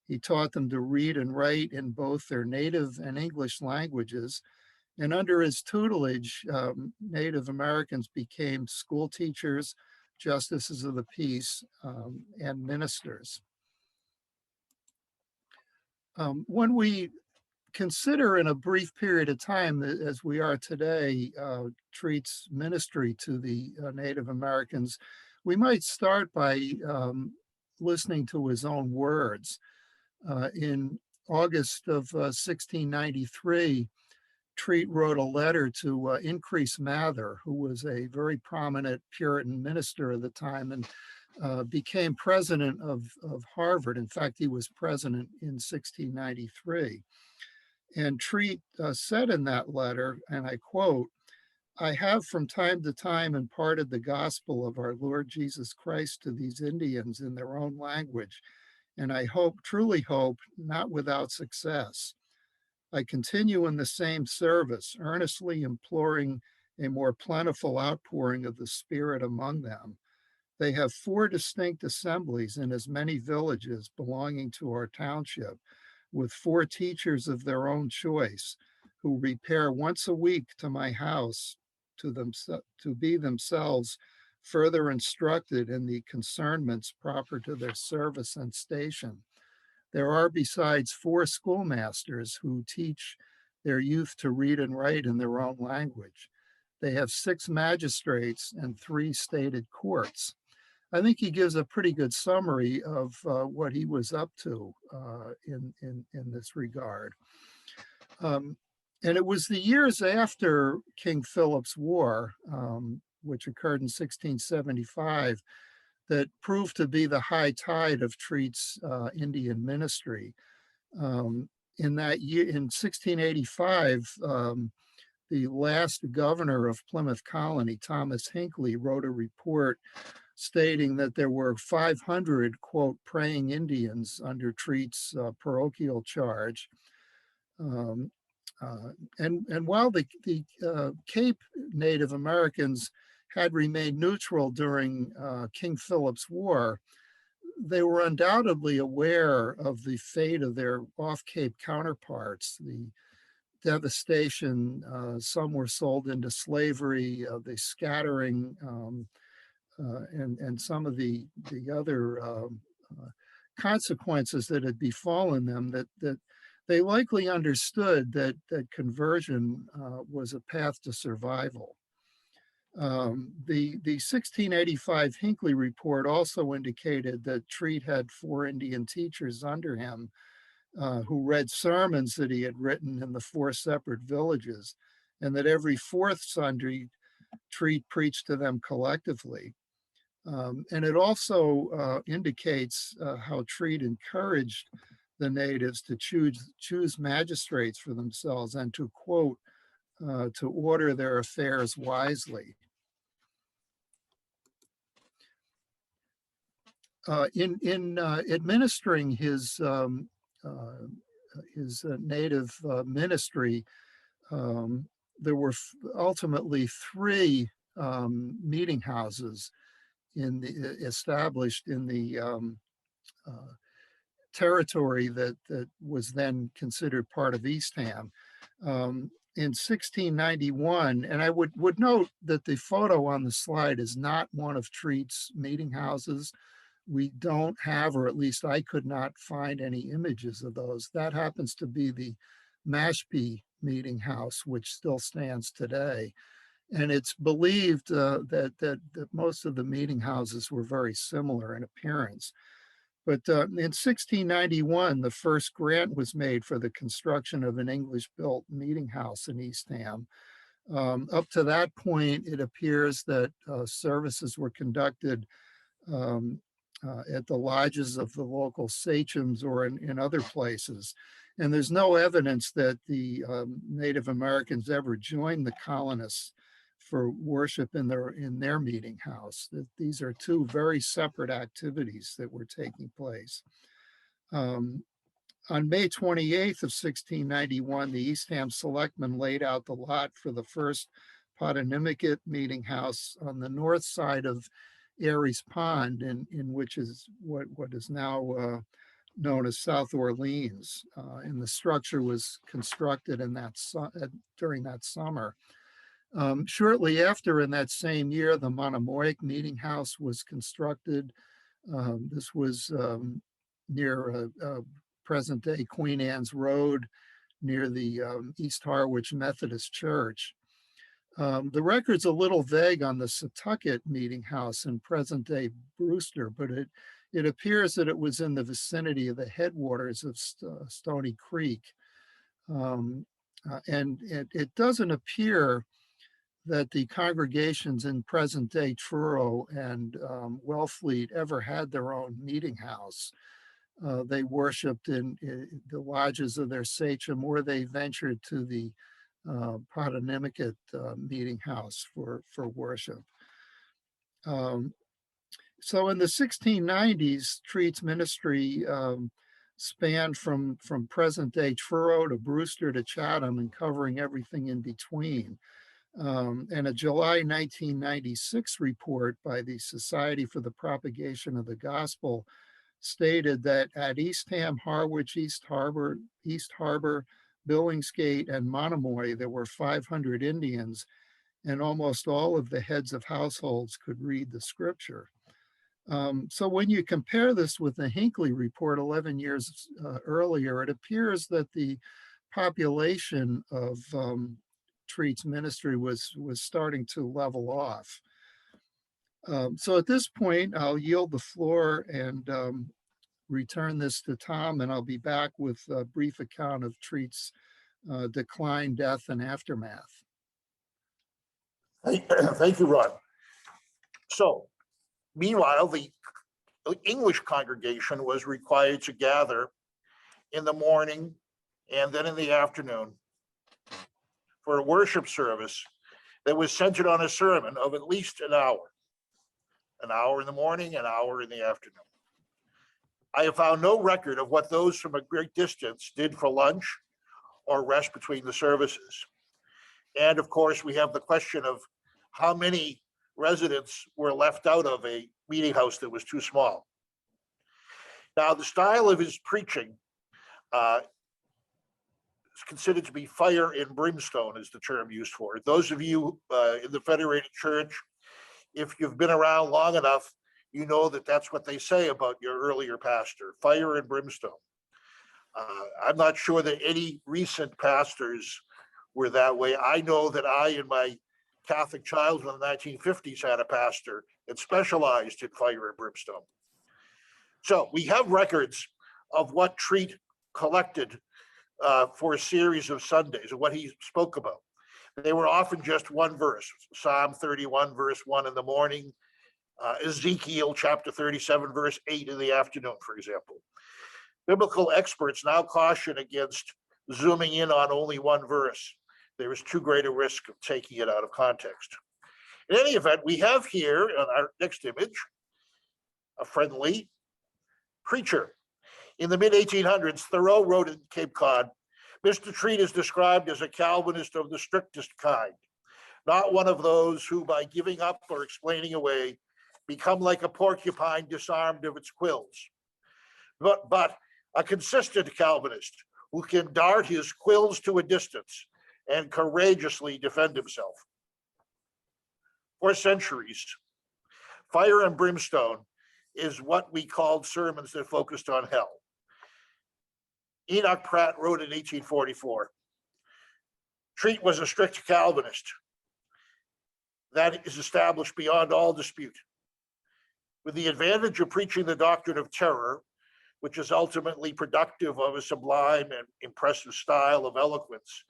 He taught them to read and write in both their native and English languages. And under his tutelage, Native Americans became school teachers, justices of the peace, and ministers. When we consider in a brief period of time, as we are today, Treat's ministry to the Native Americans, we might start by listening to his own words. In August of 1693, Treat wrote a letter to Increase Mather, who was a very prominent Puritan minister of the time and became president of Harvard. In fact, he was president in 1693. And Treat said in that letter, and I quote, "I have from time to time imparted the gospel of our Lord Jesus Christ to these Indians in their own language, and I hope, truly hope, not without success. I continue in the same service, earnestly imploring a more plentiful outpouring of the Spirit among them. They have 4 distinct assemblies in as many villages belonging to our township, with 4 teachers of their own choice, who repair once a week to my house to be themselves further instructed in the concernments proper to their service and station. There are besides 4 schoolmasters who teach their youth to read and write in their own language. They have 6 magistrates and 3 stated courts." I think he gives a pretty good summary of what he was up to in this regard. And it was the years after King Philip's War, which occurred in 1675, that proved to be the high tide of Treat's Indian ministry. In that year, in 1685, the last governor of Plymouth Colony, Thomas Hinckley, wrote a report stating that there were 500, quote, praying Indians under Treat's parochial charge. And while the Cape Native Americans had remained neutral during King Philip's War, they were undoubtedly aware of the fate of their off-Cape counterparts, the devastation. Some were sold into slavery, the scattering, and some of the other consequences that had befallen them, that they likely understood that conversion was a path to survival. The 1685 Hinckley report also indicated that Treat had 4 Indian teachers under him who read sermons that he had written in the 4 separate villages, and that every 4th Sunday Treat preached to them collectively. And it also indicates how Treat encouraged the natives to choose magistrates for themselves and to, quote, to order their affairs wisely. In administering his native ministry, there were ultimately 3 meeting houses established in the territory that was then considered part of Eastham. In 1691, and I would note that the photo on the slide is not one of Treat's meeting houses. We don't have, or at least I could not find any images of those. That happens to be the Mashpee meeting house, which still stands today. And it's believed that most of the meeting houses were very similar in appearance. But in 1691, the first grant was made for the construction of an English-built meeting house in Eastham. Up to that point, it appears that services were conducted at the lodges of the local sachems or in other places. And there's no evidence that the Native Americans ever joined the colonists for worship in their meeting house. That these are two very separate activities that were taking place. On May 28th of 1691, the Eastham selectmen laid out the lot for the first Potawatomi meeting house on the north side of Aries Pond, in which is what is now known as South Orleans. And the structure was constructed in during that summer. Shortly after, in that same year, the Wampanoag meeting house was constructed. This was near present-day Queen Anne's Road, near the East Harwich Methodist Church. The record's a little vague on the Setauket meeting house in present-day Brewster, but it appears that it was in the vicinity of the headwaters of Stony Creek. And it doesn't appear that the congregations in present-day Truro and Wellfleet ever had their own meeting house. They worshiped in the lodges of their sachem, or they ventured to the Potawatomi meeting house for worship. So in the 1690s, Treat's ministry spanned from present-day Truro to Brewster to Chatham, and covering everything in between. And a July 1996 report by the Society for the Propagation of the Gospel stated that at Eastham, Harwich, East Harbor, Billingsgate, and Monomoy, there were 500 Indians, and almost all of the heads of households could read the scripture. So when you compare this with the Hinckley report 11 years earlier, it appears that the population of Treat's ministry was starting to level off. So at this point, I'll yield the floor and return this to Tom, and I'll be back with a brief account of Treat's decline, death, and aftermath. Thank you, Ron. So, meanwhile, the English congregation was required to gather in the morning and then in the afternoon for a worship service that was centered on a sermon of at least an hour in the morning, an hour in the afternoon. I have found no record of what those from a great distance did for lunch or rest between the services. And of course, we have the question of how many residents were left out of a meeting house that was too small. Now, the style of his preaching is considered to be fire and brimstone, is the term used for it. Those of you in the Federated Church, if you've been around long enough, you know that that's what they say about your earlier pastor, fire and brimstone. I'm not sure that any recent pastors were that way. I know that I, in my Catholic childhood in the 1950s, had a pastor that specialized in fire and brimstone. So we have records of what Treat collected for a series of Sundays and what he spoke about. They were often just one verse, Psalm 31, verse 1 in the morning, Ezekiel chapter 37, verse 8 in the afternoon, for example. Biblical experts now caution against zooming in on only one verse. There is too great a risk of taking it out of context. In any event, we have here on our next image a friendly preacher. In the mid-1800s, Thoreau wrote in Cape Cod, Mr. Treat is described as a Calvinist of the strictest kind, not one of those who, by giving up or explaining away, become like a porcupine disarmed of its quills, but a consistent Calvinist who can dart his quills to a distance and courageously defend himself. For centuries, fire and brimstone is what we called sermons that focused on hell. Enoch Pratt wrote in 1844, Treat was a strict Calvinist. That is established beyond all dispute. With the advantage of preaching the doctrine of terror, which is ultimately productive of a sublime and impressive style of eloquence,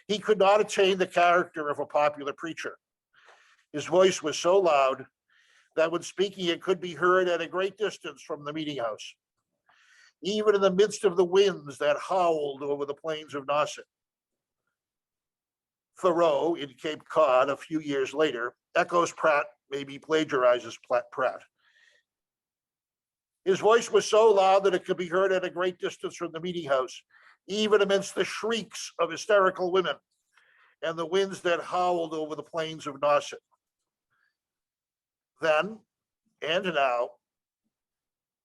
he could not attain the character of a popular preacher. His voice was so loud that when speaking, it could be heard at a great distance from the meeting house, even in the midst of the winds that howled over the plains of Nauset. Thoreau, in Cape Cod a few years later, echoes Pratt, maybe plagiarizes Pratt. His voice was so loud that it could be heard at a great distance from the meeting house, even amidst the shrieks of hysterical women and the winds that howled over the plains of Nauset. Then and now,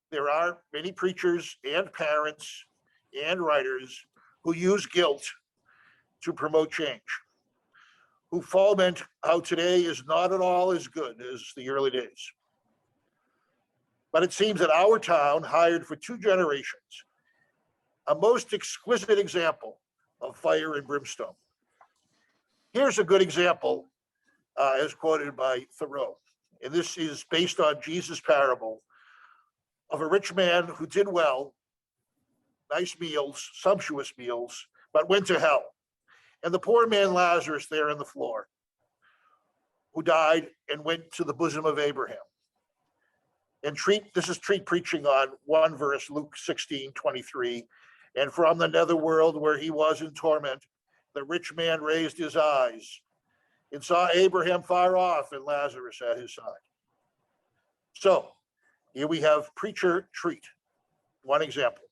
there are many preachers and parents and writers who use guilt to promote change, who foment how today is not at all as good as the early days. But it seems that our town hired for 2 generations a most exquisite example of fire and brimstone. Here's a good example as quoted by Thoreau. And this is based on Jesus' parable of a rich man who did well, nice meals, sumptuous meals, but went to hell. And the poor man Lazarus there on the floor, who died and went to the bosom of Abraham. And this is Treat preaching on one verse, Luke 16:23. And from the netherworld where he was in torment, the rich man raised his eyes and saw Abraham far off and Lazarus at his side. So here we have preacher Treat, one example.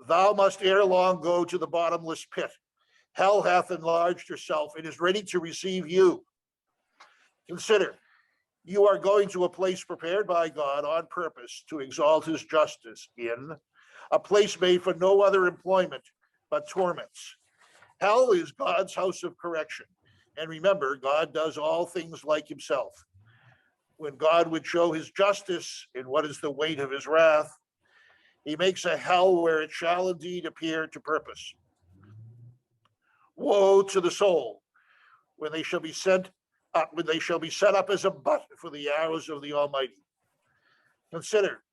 Thou must ere long go to the bottomless pit. Hell hath enlarged herself and is ready to receive you. Consider, you are going to a place prepared by God on purpose to exalt his justice in, a place made for no other employment but torments. Hell is God's house of correction. And remember, God does all things like himself. When God would show his justice in what is the weight of his wrath, he makes a hell where it shall indeed appear to purpose. Woe to the soul when they shall be set up as a butt for the arrows of the Almighty. Consider,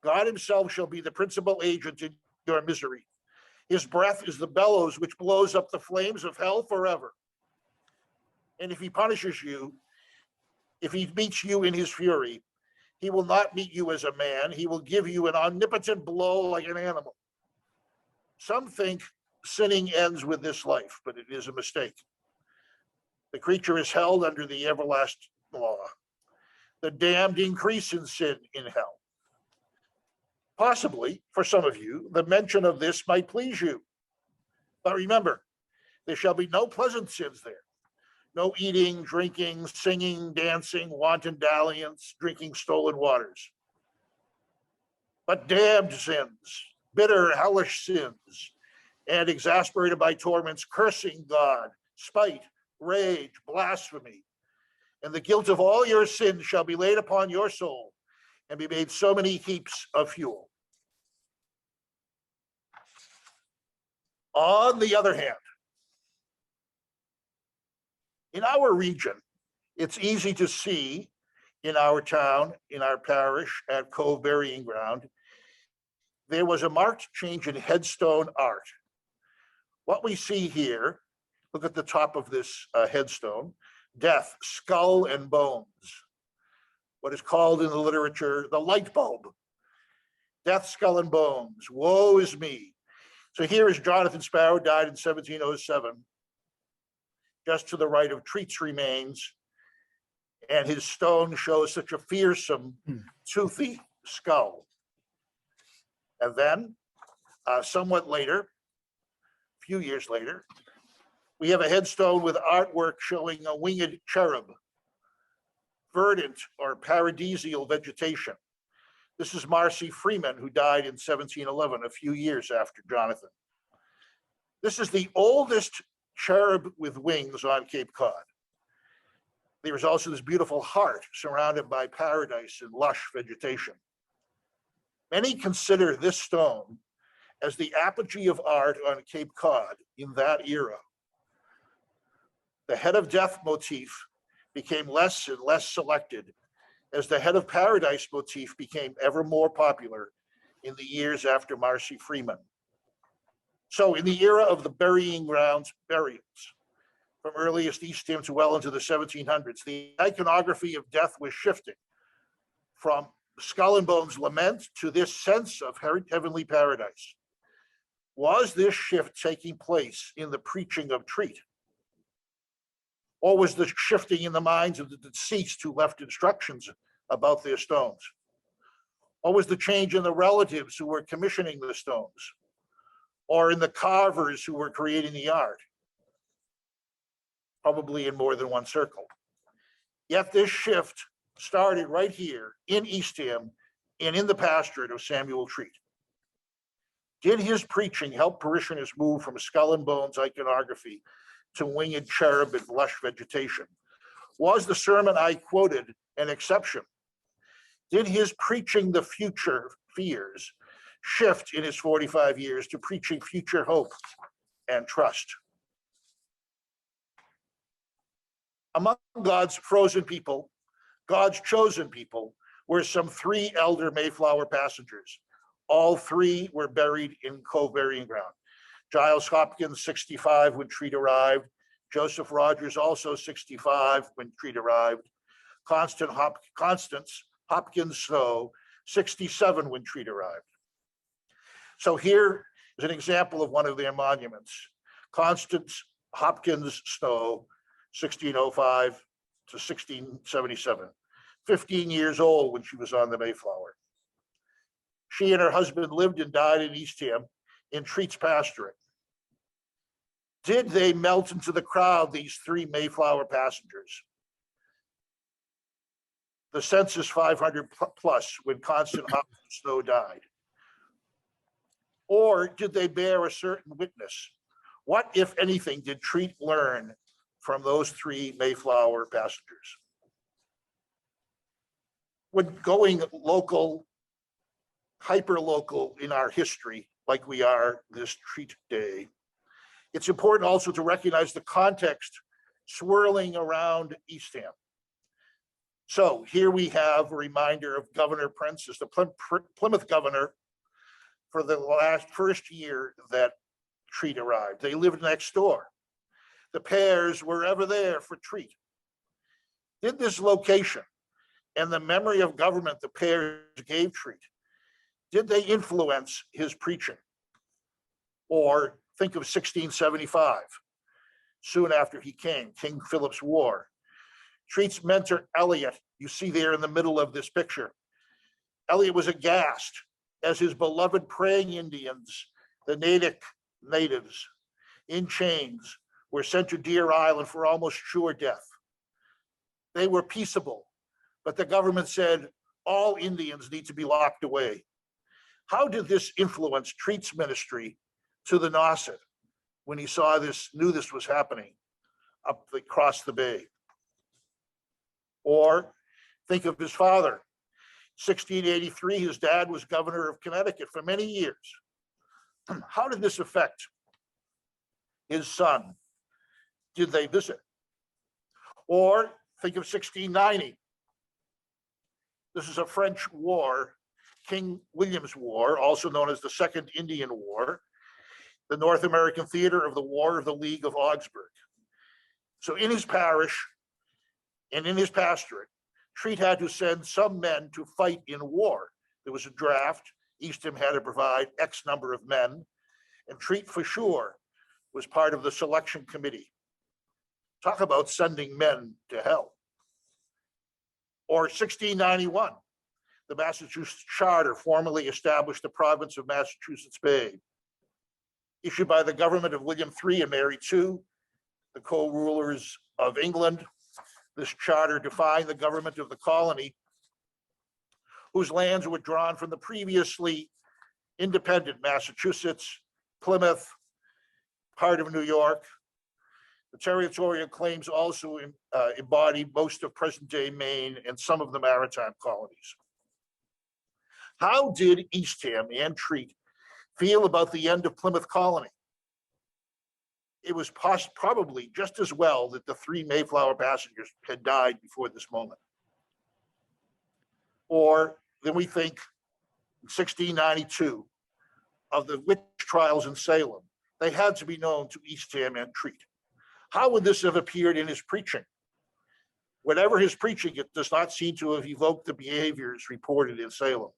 God himself shall be the principal agent in your misery. His breath is the bellows which blows up the flames of hell forever. And if he punishes you, if he meets you in his fury, he will not meet you as a man. He will give you an omnipotent blow like an animal. Some think sinning ends with this life, but it is a mistake. The creature is held under the everlasting law. The damned increase in sin in hell. Possibly, for some of you, the mention of this might please you. But remember, there shall be no pleasant sins there. No eating, drinking, singing, dancing, wanton dalliance, drinking stolen waters. But damned sins, bitter, hellish sins, and exasperated by torments, cursing God, spite, rage, blasphemy, and the guilt of all your sins shall be laid upon your soul and be made so many heaps of fuel. On the other hand, in our region, it's easy to see in our town, in our parish at Cove Burying Ground, there was a marked change in headstone art. What we see here, look at the top of this headstone, death, skull and bones. What is called in the literature, the light bulb. Death, skull and bones, woe is me. So here is Jonathan Sparrow, died in 1707, just to the right of Treat's remains. And his stone shows such a fearsome, toothy skull. And then, somewhat later, a few years later, we have a headstone with artwork showing a winged cherub, verdant or paradisial vegetation. This is Marcy Freeman, who died in 1711, a few years after Jonathan. This is the oldest cherub with wings on Cape Cod. There is also this beautiful heart surrounded by paradise and lush vegetation. Many consider this stone as the apogee of art on Cape Cod in that era. The head of death motif became less and less selected as the head of paradise motif became ever more popular in the years after Marcy Freeman. So in the era of the burying grounds burials, from earliest Eastham to well into the 1700s, the iconography of death was shifting from Skull and Bones lament to this sense of heavenly paradise. Was this shift taking place in the preaching of Treat? Or was the shifting in the minds of the deceased who left instructions about their stones? Or was the change in the relatives who were commissioning the stones? Or in the carvers who were creating the art? Probably in more than one circle. Yet this shift started right here in Eastham and in the pastorate of Samuel Treat. Did his preaching help parishioners move from skull and bones iconography to winged cherub and lush vegetation? Was the sermon I quoted an exception? Did his preaching the future fears shift in his 45 years to preaching future hope and trust? Among God's frozen people, God's chosen people, were some 3 elder Mayflower passengers. All 3 were buried in Cove Burying Ground. Giles Hopkins, 65 when Treat arrived. Joseph Rogers, also 65 when Treat arrived. Constance Hopkins Snow, 67 when Treat arrived. So here is an example of one of their monuments. Constance Hopkins Snow, 1605 to 1677, 15 years old when she was on the Mayflower. She and her husband lived and died in Eastham in Treat's pastorate. Did they melt into the crowd, these 3 Mayflower passengers? The census 500 plus when Constance Hopkins Snow died. Or did they bear a certain witness? What, if anything, did Treat learn from those 3 Mayflower passengers? When going local, hyper-local in our history, like we are this Treat Day, it's important also to recognize the context swirling around Eastham. So here we have a reminder of Governor Prentice, the Plymouth governor, for the first year that Treat arrived. They lived next door. The pairs were ever there for Treat. Did this location and the memory of government the pairs gave Treat, did they influence his preaching? Or think of 1675, soon after he came, King Philip's War. Treat's mentor, Eliot, you see there in the middle of this picture. Eliot was aghast as his beloved praying Indians, the natives in chains, were sent to Deer Island for almost sure death. They were peaceable, but the government said all Indians need to be locked away. How did this influence Treat's ministry to the Nauset when he saw this, knew this was happening up across the bay? Or think of his father. 1683, his dad was governor of Connecticut for many years. How did this affect his son? Did they visit? Or think of 1690. This is a French war, King William's War, also known as the Second Indian War, the North American theater of the War of the League of Augsburg. So in his parish and in his pastorate, Treat had to send some men to fight in war. There was a draft. Eastham had to provide X number of men, and Treat for sure was part of the selection committee. Talk about sending men to hell. Or 1691, the Massachusetts Charter formally established the province of Massachusetts Bay. Issued by the government of William III and Mary II, the co-rulers of England, this charter defined the government of the colony, whose lands were drawn from the previously independent Massachusetts, Plymouth, part of New York. The territorial claims also embody most of present-day Maine and some of the maritime colonies. How did Eastham and Treat feel about the end of Plymouth colony? It was probably just as well that the 3 Mayflower passengers had died before this moment. Or then we think 1692 of the witch trials in Salem. They had to be known to Eastham and Treat. How would this have appeared in his preaching? Whatever his preaching, it does not seem to have evoked the behaviors reported in Salem.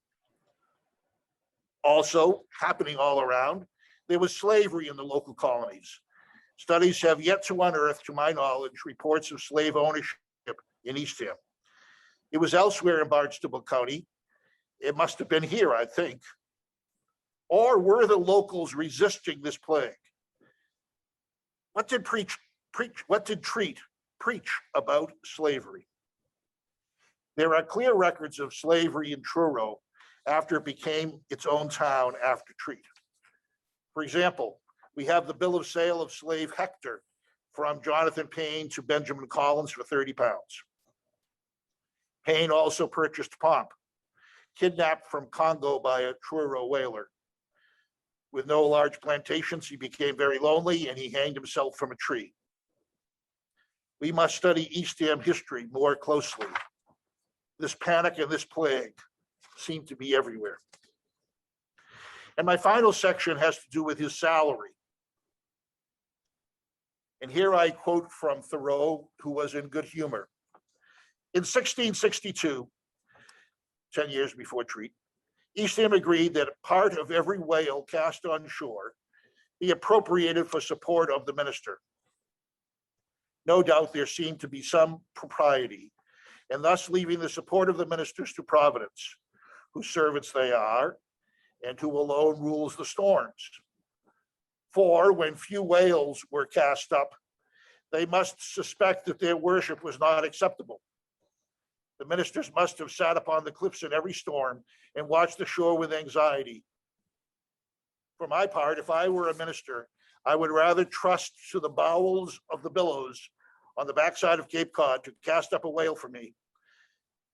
Also, happening all around, there was slavery in the local colonies. Studies have yet to unearth, to my knowledge, reports of slave ownership in Eastham. It was elsewhere in Barnstable County. It must have been here, I think. Or were the locals resisting this plague? What did Treat preach about slavery? There are clear records of slavery in Truro after it became its own town after Treat. For example, we have the bill of sale of slave Hector from Jonathan Payne to Benjamin Collins for 30 pounds. Payne also purchased Pomp, kidnapped from Congo by a Truro whaler. With no large plantations, he became very lonely and he hanged himself from a tree. We must study Eastham history more closely. This panic and this plague seem to be everywhere. And my final section has to do with his salary. And here I quote from Thoreau, who was in good humor. In 1662, 10 years before Treat, Eastham agreed that part of every whale cast on shore be appropriated for support of the minister. No doubt there seemed to be some propriety, and thus leaving the support of the ministers to Providence, whose servants they are, and who alone rules the storms. For when few whales were cast up, they must suspect that their worship was not acceptable. The ministers must have sat upon the cliffs in every storm and watched the shore with anxiety. For my part, if I were a minister, I would rather trust to the bowels of the billows on the backside of Cape Cod to cast up a whale for me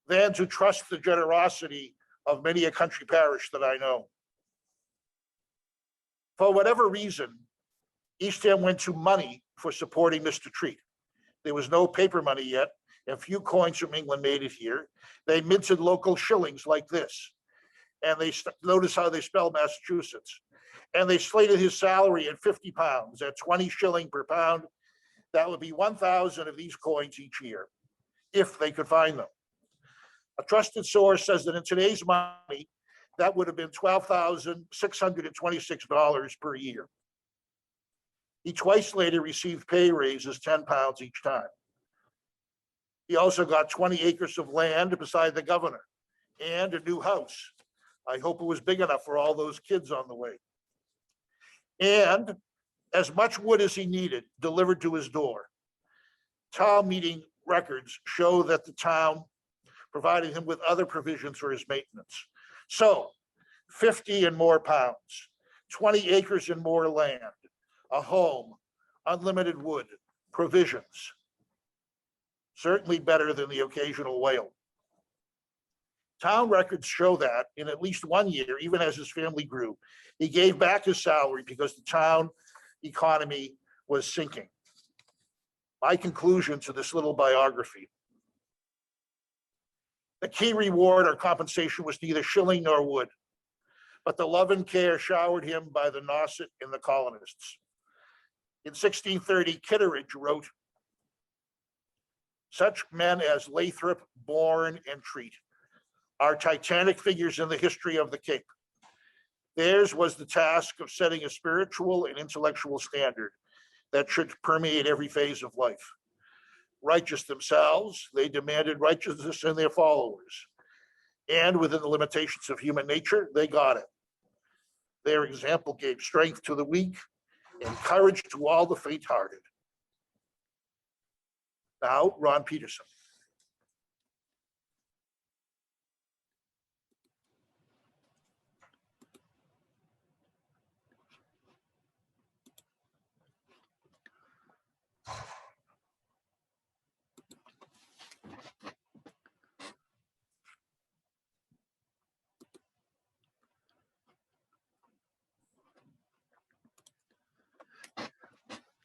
than to trust the generosity of many a country parish that I know. For whatever reason, Eastham went to money for supporting Mr. Treat. There was no paper money yet, and few coins from England made it here. They minted local shillings like this. And they notice how they spell Massachusetts. And they slated his salary at 50 pounds, at 20 shilling per pound. That would be 1,000 of these coins each year, if they could find them. A trusted source says that in today's money, that would have been $12,626 per year. He twice later received pay raises, 10 pounds each time. He also got 20 acres of land beside the governor and a new house. I hope it was big enough for all those kids on the way. And as much wood as he needed delivered to his door. Town meeting records show that the town provided him with other provisions for his maintenance. So 50 and more pounds, 20 acres and more land, a home, unlimited wood, provisions. Certainly better than the occasional whale. Town records show that in at least 1 year, even as his family grew, he gave back his salary because the town economy was sinking. My conclusion to this little biography: the key reward or compensation was neither shilling nor wood, but the love and care showered him by the Nauset and the colonists. In 1630, Kitteridge wrote, "Such men as Lathrop, Bourne, and Treat are titanic figures in the history of the Cape. Theirs was the task of setting a spiritual and intellectual standard that should permeate every phase of life. Righteous themselves, they demanded righteousness in their followers. And within the limitations of human nature, they got it. Their example gave strength to the weak and courage to all the faint-hearted." Now, Ron Peterson.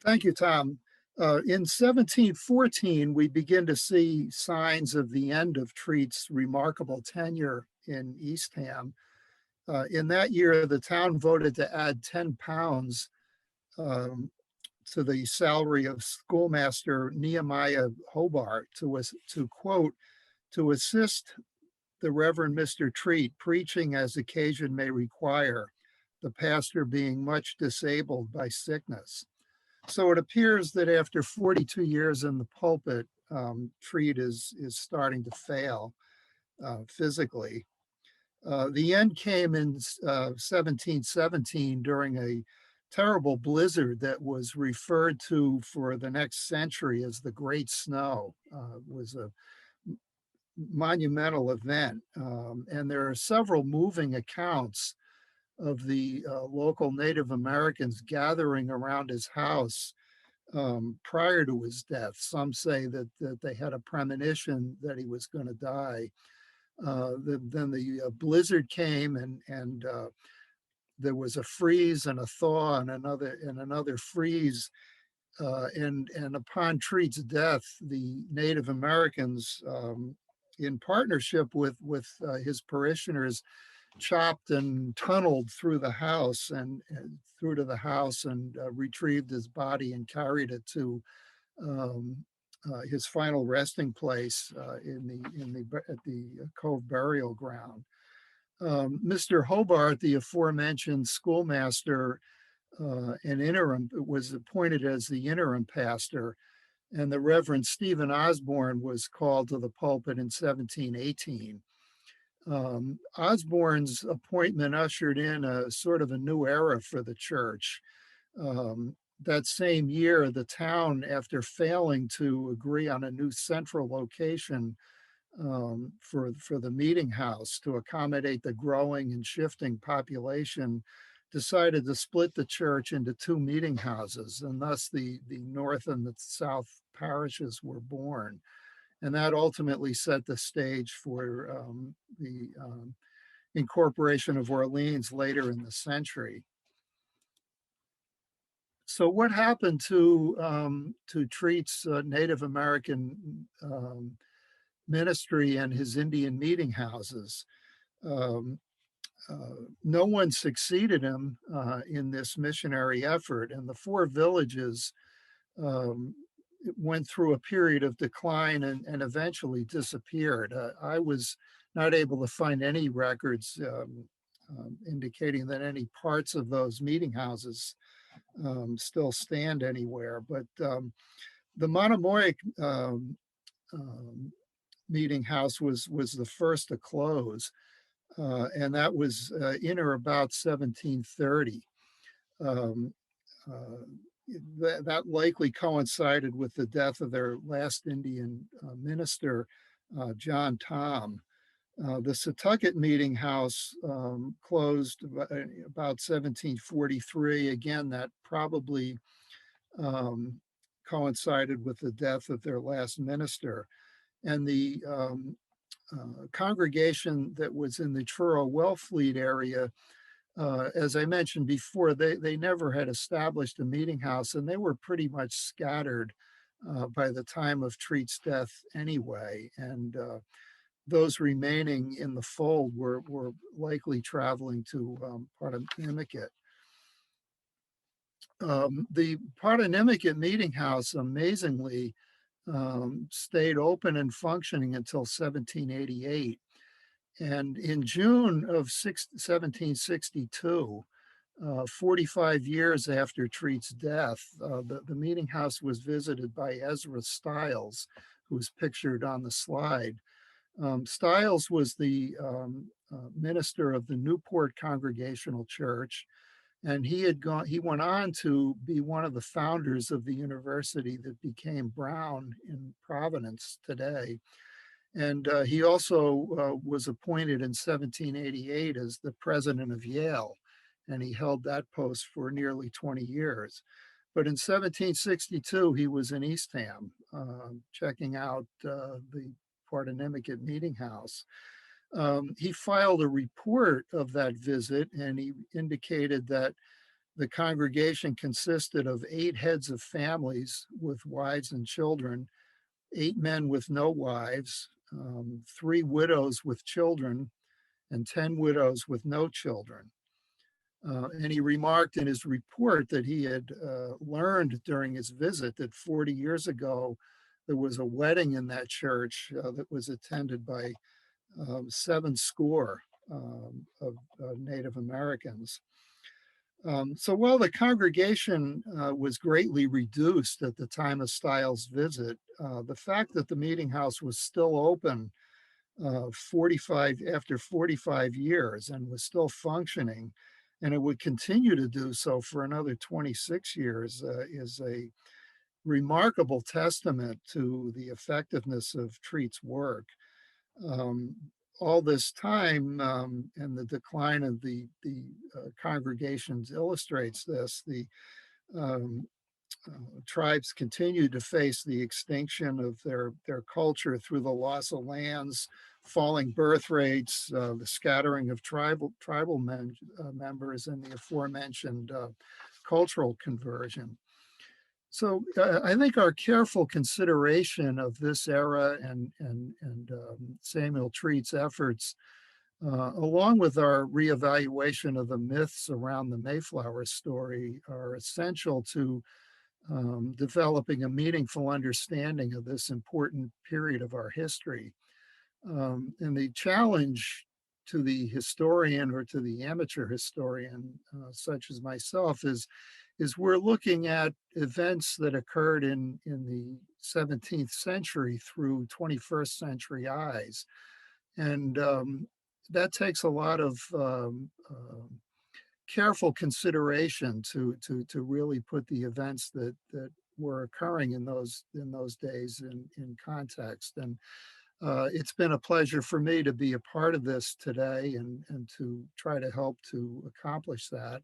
Thank you, Tom. In 1714, we begin to see signs of the end of Treat's remarkable tenure in Eastham. In that year, the town voted to add 10 pounds um, to the salary of schoolmaster Nehemiah Hobart to quote, to assist the Reverend Mr. Treat preaching as occasion may require, the pastor being much disabled by sickness. So it appears that after 42 years in the pulpit, Treat is starting to fail physically. The end came in 1717 during a terrible blizzard that was referred to for the next century as the Great Snow. It was a monumental event. And there are several moving accounts of the local Native Americans gathering around his house prior to his death. Some say that they had a premonition that he was going to die. Then the blizzard came, and there was a freeze and a thaw and another freeze. And upon Treat's death, the Native Americans, in partnership with his parishioners, chopped and tunneled through the house and through to the house and retrieved his body and carried it to his final resting place at the Cove Burial Ground. Mr. Hobart, the aforementioned schoolmaster and interim, was appointed as the interim pastor, and the Reverend Stephen Osborne was called to the pulpit in 1718. Osborne's appointment ushered in a sort of a new era for the church. That same year, the town, after failing to agree on a new central location for the meeting house to accommodate the growing and shifting population, decided to split the church into two meeting houses, and thus the north and the south parishes were born. And that ultimately set the stage for the incorporation of Orleans later in the century. So what happened to Treat's Native American ministry and his Indian meeting houses? No one succeeded him in this missionary effort, and the four villages went through a period of decline and eventually disappeared. I was not able to find any records indicating that any parts of those meeting houses still stand anywhere, but the Wampanoag meeting house was the first to close, and that was in or about 1730. That likely coincided with the death of their last Indian minister, John Tom. The Setauket Meeting House closed about 1743. Again, that probably coincided with the death of their last minister. And the congregation that was in the Truro-Wellfleet area, as I mentioned before, they never had established a meeting house, and they were pretty much scattered by the time of Treat's death anyway. And those remaining in the fold were likely traveling to Pawnimmiket. The Pawnimmiket Meeting House, amazingly, stayed open and functioning until 1788. And in June of 1762, 45 years after Treat's death, the meeting house was visited by Ezra Stiles, who's pictured on the slide. Stiles was the minister of the Newport Congregational Church, and he went on to be one of the founders of the university that became Brown in Providence today. And he also was appointed in 1788 as the president of Yale, and he held that post for nearly 20 years. But in 1762, he was in Eastham, checking out the Pawnimmiket Meeting House. He filed a report of that visit, and he indicated that The congregation consisted of 8 heads of families with wives and children, 8 men with no wives, 3 widows with children, and 10 widows with no children. And he remarked in his report that he had learned during his visit that 40 years ago, there was a wedding in that church that was attended by 7 score of Native Americans. So while the congregation was greatly reduced at the time of Stiles' visit, the fact that the meeting house was still open after 45 years and was still functioning, and it would continue to do so for another 26 years is a remarkable testament to the effectiveness of Treat's work. All this time, and the decline of the congregations illustrates this. The tribes continued to face the extinction of their culture through the loss of lands, falling birth rates, the scattering of tribal members, and the aforementioned cultural conversion. So I think our careful consideration of this era and Samuel Treat's efforts, along with our reevaluation of the myths around the Mayflower story, are essential to developing a meaningful understanding of this important period of our history. And the challenge to the historian or to the amateur historian, such as myself, is we're looking at events that occurred in the 17th century through 21st century eyes. And that takes a lot of careful consideration to really put the events that were occurring in those days in context. And it's been a pleasure for me to be a part of this today and to try to help to accomplish that.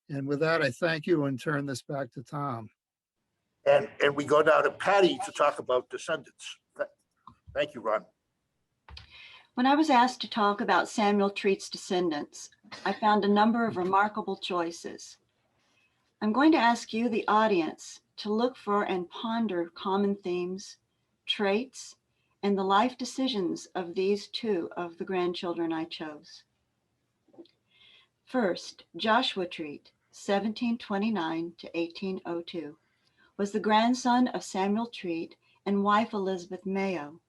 And with that, I thank you and turn this back to Tom. And we go now to Patty to talk about descendants. Thank you, Ron. When I was asked to talk about Samuel Treat's descendants, I found a number of remarkable choices. I'm going to ask you, the audience, to look for and ponder common themes, traits, and the life decisions of these 2 of the grandchildren I chose. First, Joshua Treat, 1729 to 1802, was the grandson of Samuel Treat and wife Elizabeth Mayo.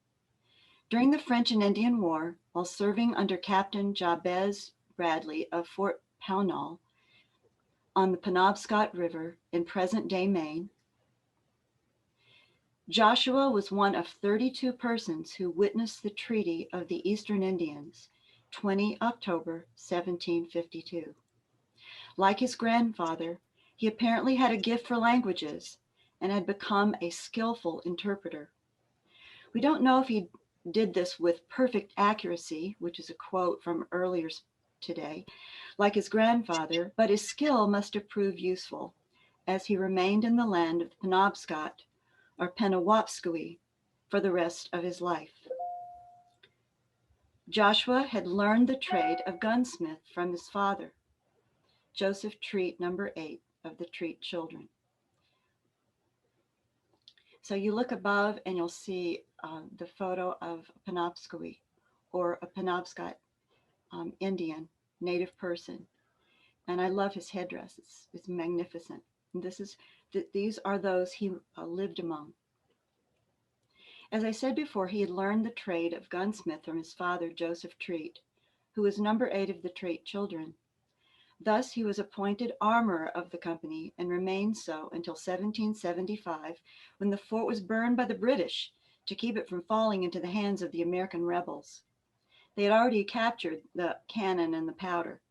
During the French and Indian War, while serving under Captain Jabez Bradley of Fort Pownall on the Penobscot River in present-day Maine, Joshua was one of 32 persons who witnessed the Treaty of the Eastern Indians, 20 October 1752. Like his grandfather, he apparently had a gift for languages and had become a skillful interpreter. We don't know if he did this with perfect accuracy, which is a quote from earlier today, like his grandfather, but his skill must have proved useful as he remained in the land of the Penobscot, or Penawapscui, for the rest of his life. Joshua had learned the trade of gunsmith from his father, Joseph Treat, number 8 of the Treat children. So you look above and you'll see the photo of a Penobscui, or a Penobscot Indian, native person. And I love his headdress. It's magnificent. And these are those he lived among. As I said before, he had learned the trade of gunsmith from his father, Joseph Treat, who was number 8 of the Treat children. Thus, he was appointed armorer of the company and remained so until 1775, when the fort was burned by the British to keep it from falling into the hands of the American rebels. They had already captured the cannon and the powder.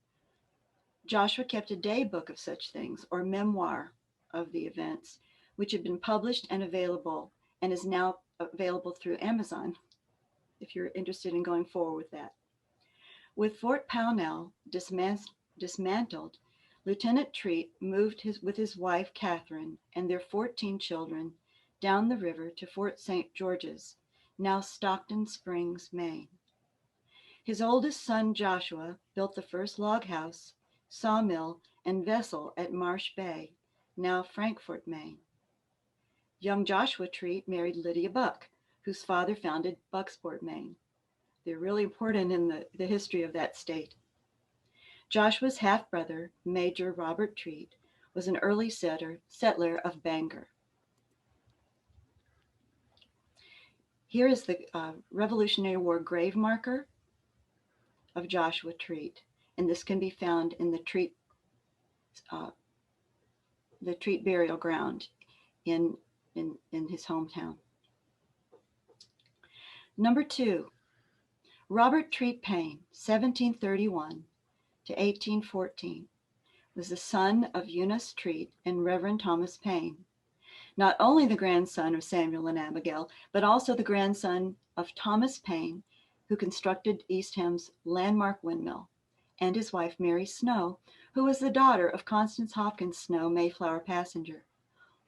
Joshua kept a day book of such things, or memoir of the events, which had been published and available, and is now available through Amazon, if you're interested in going forward with that. With Fort Pownall dismantled, Lieutenant Treat moved with his wife, Catherine, and their 14 children down the river to Fort St. George's, now Stockton Springs, Maine. His oldest son, Joshua, built the first log house, sawmill, and vessel at Marsh Bay, now Frankfort, Maine. Young Joshua Treat married Lydia Buck, whose father founded Bucksport, Maine. They're really important in the history of that state. Joshua's half-brother, Major Robert Treat, was an early settler of Bangor. Here is the Revolutionary War grave marker of Joshua Treat, and this can be found in the Treat burial ground in his hometown. Number 2, Robert Treat Payne, 1731 to 1814, was the son of Eunice Treat and Reverend Thomas Payne, not only the grandson of Samuel and Abigail, but also the grandson of Thomas Payne, who constructed Eastham's landmark windmill, and his wife Mary Snow, who was the daughter of Constance Hopkins Snow, Mayflower passenger.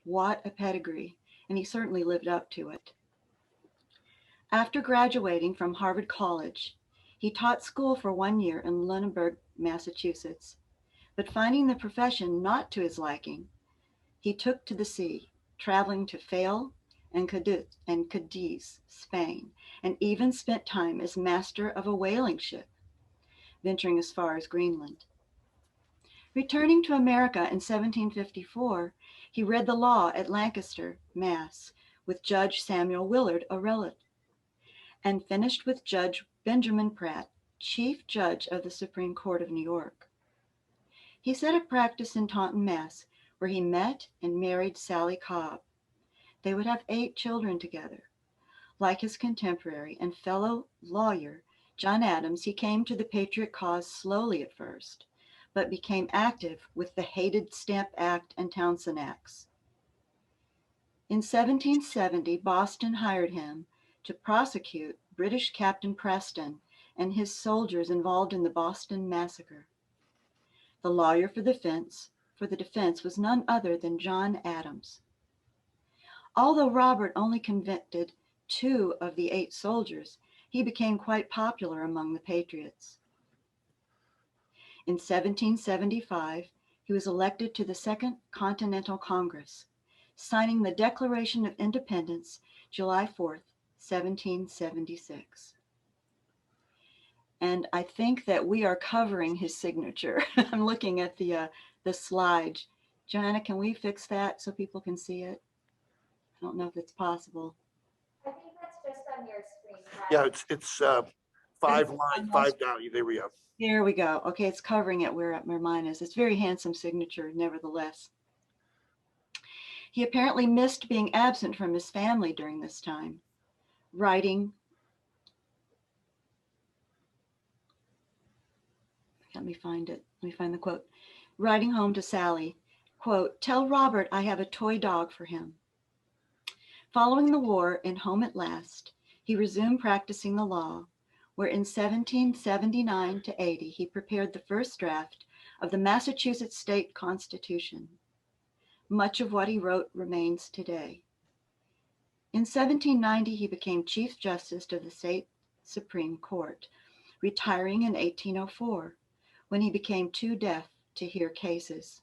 What a pedigree, and he certainly lived up to it. After graduating from Harvard College, he taught school for 1 year in Lunenburg, Massachusetts, but finding the profession not to his liking, he took to the sea, traveling to Fayal and Cadiz, Spain, and even spent time as master of a whaling ship, venturing as far as Greenland. Returning to America in 1754, he read the law at Lancaster, Mass., with Judge Samuel Willard, a relative, and finished with Judge Benjamin Pratt, Chief Judge of the Supreme Court of New York. He set up practice in Taunton, Mass., where he met and married Sally Cobb. They would have 8 children together. Like his contemporary and fellow lawyer, John Adams, he came to the patriot cause slowly at first, but became active with the hated Stamp Act and Townshend Acts. In 1770, Boston hired him to prosecute British Captain Preston and his soldiers involved in the Boston Massacre. The lawyer for the defense was none other than John Adams. Although Robert only convicted 2 of the 8 soldiers, he became quite popular among the patriots. In 1775, he was elected to the Second Continental Congress, signing the Declaration of Independence July 4th, 1776. And I think that we are covering his signature. I'm looking at the slide. Joanna, can we fix that so people can see it? I don't know if it's possible. I think that's just on your screen. Yeah, it's 5 line, 5 down. There we go. Here we go. Okay, it's covering it where mine is. It's a very handsome signature, nevertheless. He apparently missed being absent from his family during this time, writing. Let me find it. Let me find the quote. Writing home to Sally, quote, "Tell Robert I have a toy dog for him." Following the war and home at last, he resumed practicing the law, where in 1779 to 80, he prepared the first draft of the Massachusetts State Constitution. Much of what he wrote remains today. In 1790, he became Chief Justice of the State Supreme Court, retiring in 1804, when he became too deaf to hear cases.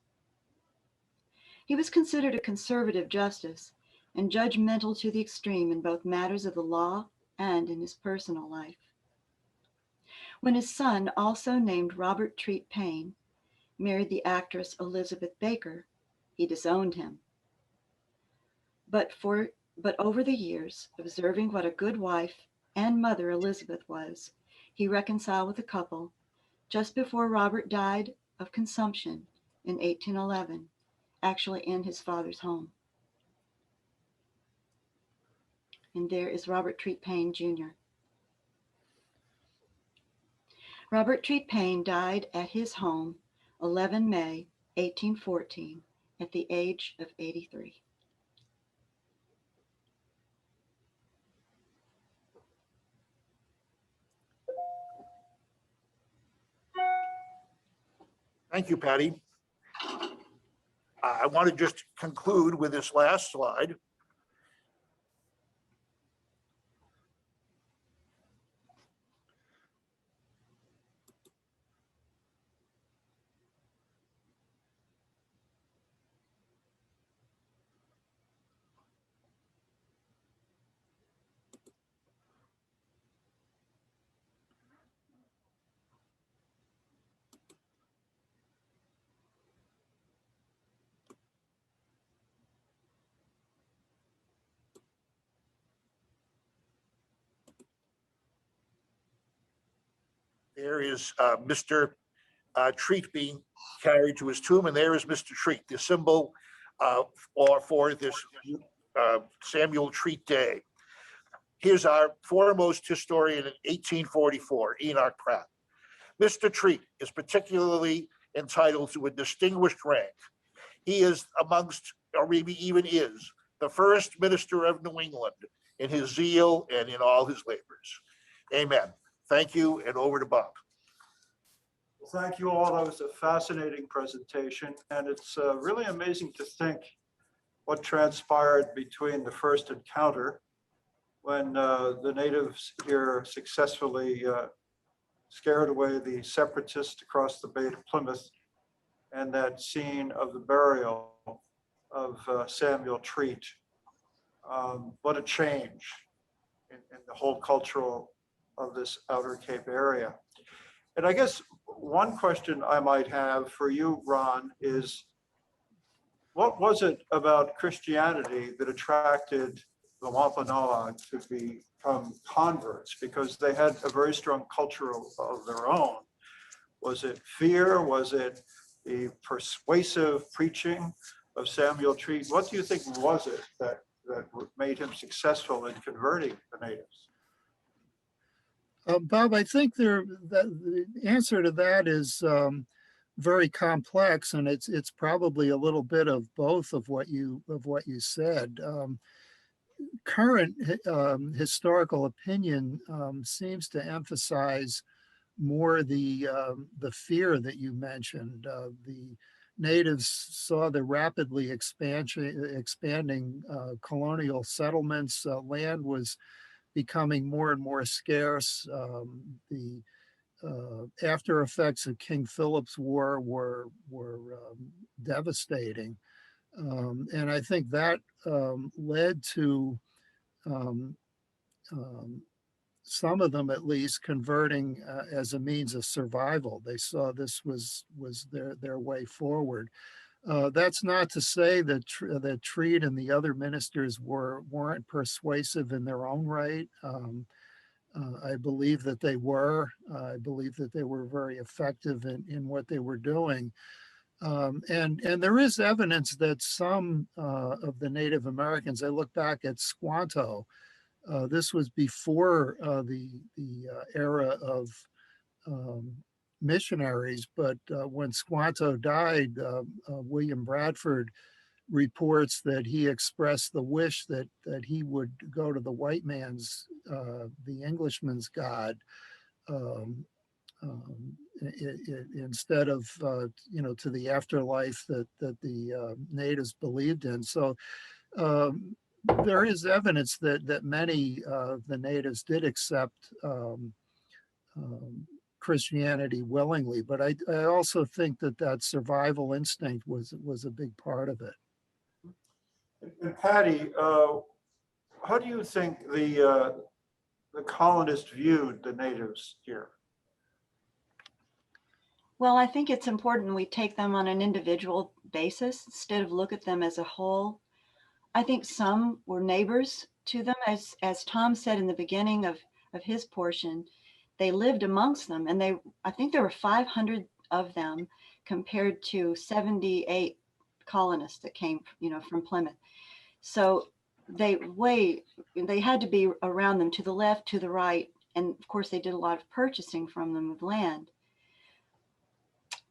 He was considered a conservative justice and judgmental to the extreme in both matters of the law and in his personal life. When his son, also named Robert Treat Payne, married the actress Elizabeth Baker, he disowned him. But over the years, observing what a good wife and mother Elizabeth was, he reconciled with the couple just before Robert died of consumption in 1811, actually in his father's home. And there is Robert Treat Payne, Jr. Robert Treat Payne died at his home 11 May 1814 at the age of 83. Thank you, Patty. I want to just conclude with this last slide. There is Mr. Treat being carried to his tomb, and there is Mr. Treat, the symbol for this Samuel Treat Day. Here's our foremost historian in 1844, Enoch Pratt. Mr. Treat is particularly entitled to a distinguished rank. He is amongst, or maybe even is, the first minister of New England in his zeal and in all his labors. Amen. Thank you, and over to Bob. Thank you all. That was a fascinating presentation, and it's really amazing to think what transpired between the first encounter when the natives here successfully scared away the separatists across the Bay to Plymouth, and that scene of the burial of Samuel Treat. What a change in the whole cultural of this Outer Cape area. And I guess one question I might have for you, Ron, is what was it about Christianity that attracted the Wampanoag to become converts? Because they had a very strong culture of their own. Was it fear? Was it the persuasive preaching of Samuel Treat? What do you think was it that made him successful in converting the natives? Bob, I think the answer to that is very complex, and it's probably a little bit of both of what you said. Current historical opinion seems to emphasize more the fear that you mentioned. The natives saw the rapidly expanding colonial settlements. Land was becoming more and more scarce. The after effects of King Philip's War were devastating. And I think that led to some of them at least converting as a means of survival. They saw this was their way forward. That's not to say that that Treat and the other ministers weren't persuasive in their own right. I believe that they were. I believe that they were very effective in what they were doing. And there is evidence that some of the Native Americans, I look back at Squanto, this was before the era of missionaries, but when Squanto died, William Bradford reports that he expressed the wish that he would go to the white man's, the Englishman's God, instead of to the afterlife that the natives believed in. So there is evidence that many of the natives did accept Christianity willingly, but I also think that survival instinct was a big part of it. And Patty, how do you think the colonists viewed the natives here? Well, I think it's important we take them on an individual basis instead of look at them as a whole. I think some were neighbors to them, as Tom said in the beginning of his portion. They lived amongst them, and I think there were 500 of them compared to 78 colonists that came, from Plymouth. So they had to be around them to the left, to the right, and of course they did a lot of purchasing from them of land.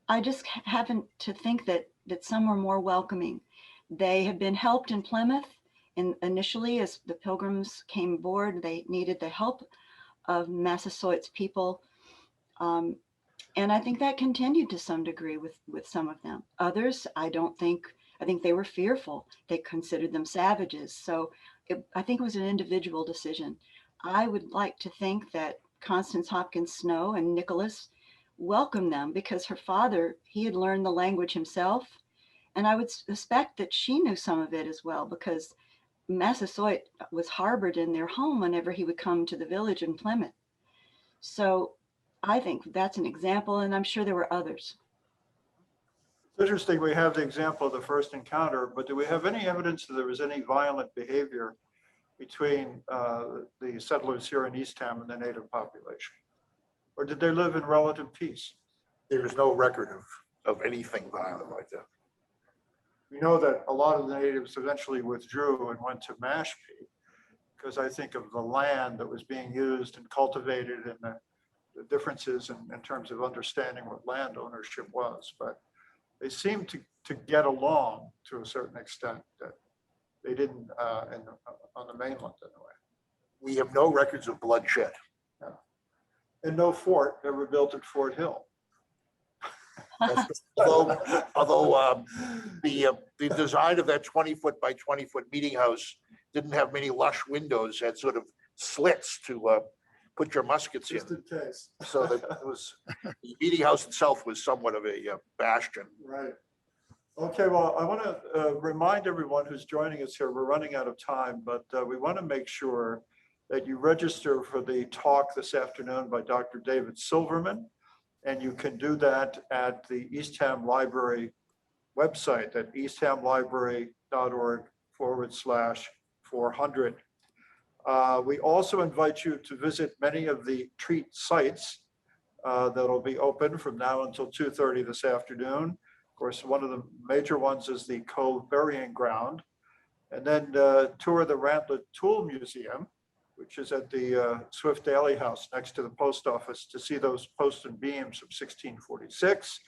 I just happen to think that some were more welcoming. They had been helped in Plymouth, and initially as the Pilgrims came aboard, they needed the help of Massasoit's people. And I think that continued to some degree with some of them. Others, I think they were fearful. They considered them savages. So I think it was an individual decision. I would like to think that Constance Hopkins Snow and Nicholas welcomed them because her father, he had learned the language himself. And I would suspect that she knew some of it as well, because Massasoit was harbored in their home whenever he would come to the village in Plymouth. So I think that's an example, and I'm sure there were others. It's interesting, we have the example of the first encounter, but do we have any evidence that there was any violent behavior between the settlers here in Eastham and the native population? Or did they live in relative peace? There is no record of anything violent like that. We know that a lot of the natives eventually withdrew and went to Mashpee, because I think of the land that was being used and cultivated and the differences in terms of understanding what land ownership was. But they seemed to get along to a certain extent that they didn't on the mainland anyway. We have no records of bloodshed. And no fort ever built at Fort Hill. Although the design of that 20-foot by 20-foot meeting house didn't have many lush windows, had sort of slits to put your muskets in. Just in case. So that it was, the meeting house itself was somewhat of a bastion. Right. Okay, well, I want to remind everyone who's joining us here, we're running out of time, but we want to make sure that you register for the talk this afternoon by Dr. David Silverman. And you can do that at the Eastham Library website at easthamlibrary.org/400. We also invite you to visit many of the Treat sites that'll be open from now until 2:30 this afternoon. Of course, one of the major ones is the Cove Burying Ground. And then tour the Rantlet Tool Museum, which is at the Swift Daly House next to the post office, to see those posts and beams of 1646.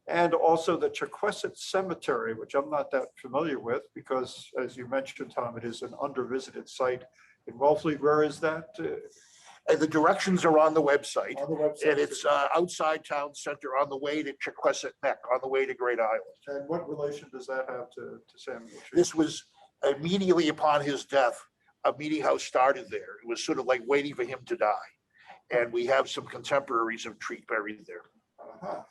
And also the Chequesset Cemetery, which I'm not that familiar with because, as you mentioned, Tom, it is an undervisited site in Wellfleet. Where is that? And the directions are on the website. On the website. And it's outside town center on the way to Chequesset Neck, on the way to Great Island. And what relation does that have to Samuel Treat? This was immediately upon his death. A meeting house started there. It was sort of like waiting for him to die. And we have some contemporaries of Treat buried there. Uh-huh.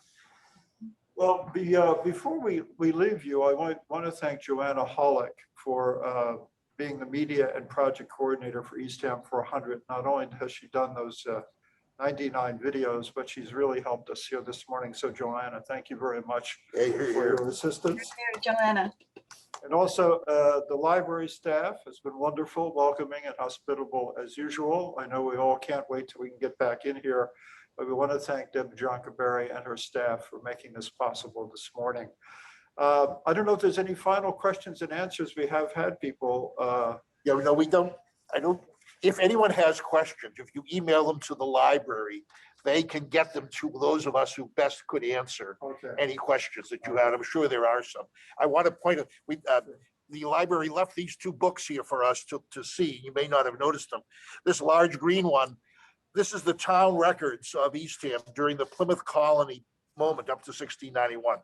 Well, before we leave you, I want to thank Joanna Hollick for being the media and project coordinator for Eastham 400. Not only has she done those 99 videos, but she's really helped us here this morning. So Joanna, thank you very much for your assistance. Joanna. And also the library staff has been wonderful, welcoming and hospitable as usual. I know we all can't wait till we can get back in here, but we want to thank Deb Jonkaberry and her staff for making this possible this morning. I don't know if there's any final questions and answers. We have had people. Yeah, no, we don't. I don't. If anyone has questions, if you email them to the library, they can get them to those of us who best could answer any questions that you had. I'm sure there are some. I want to point out, the library left these two books here for us to see. You may not have noticed them. This large green one, this is the town records of Eastham during the Plymouth Colony moment up to 1691.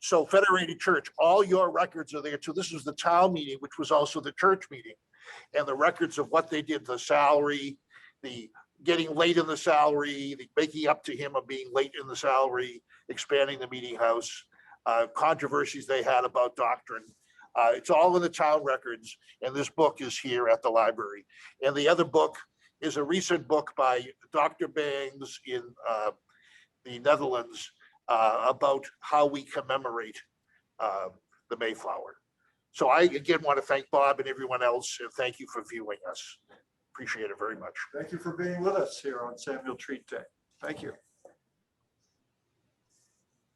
So Federated Church, all your records are there too. This was the town meeting, which was also the church meeting, and the records of what they did, the salary, the getting late in the salary, the making up to him of being late in the salary, expanding the meeting house, controversies they had about doctrine. It's all in the town records, and this book is here at the library. And the other book is a recent book by Dr. Bangs in the Netherlands about how we commemorate the Mayflower. So I again want to thank Bob and everyone else, and thank you for viewing us. Appreciate it very much. Thank you for being with us here on Samuel Treat Day. Thank you.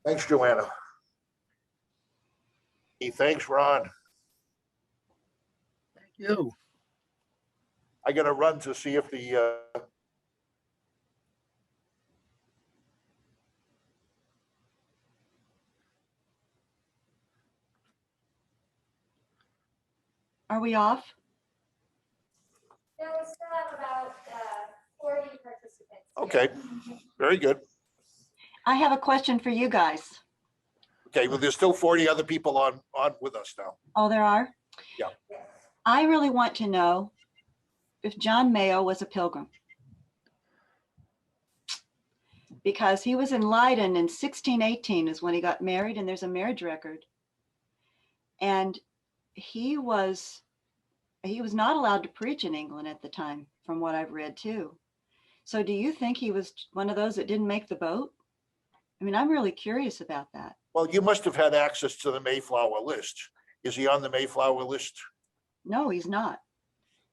Thanks, Joanna. Hey, thanks, Ron. Thank you. I got to run to see if the Are we off? No, we still have about 40 participants. okay, very good. I have a question for you guys. Okay, well, there's still 40 other people on with us now. Oh, there are? Yeah. I really want to know if John Mayo was a pilgrim. Because he was in Leiden in 1618 is when he got married, and there's a marriage record. And he was not allowed to preach in England at the time, from what I've read too. So do you think he was one of those that didn't make the boat? I mean, I'm really curious about that. Well, you must have had access to the Mayflower list. Is he on the Mayflower list? No, he's not.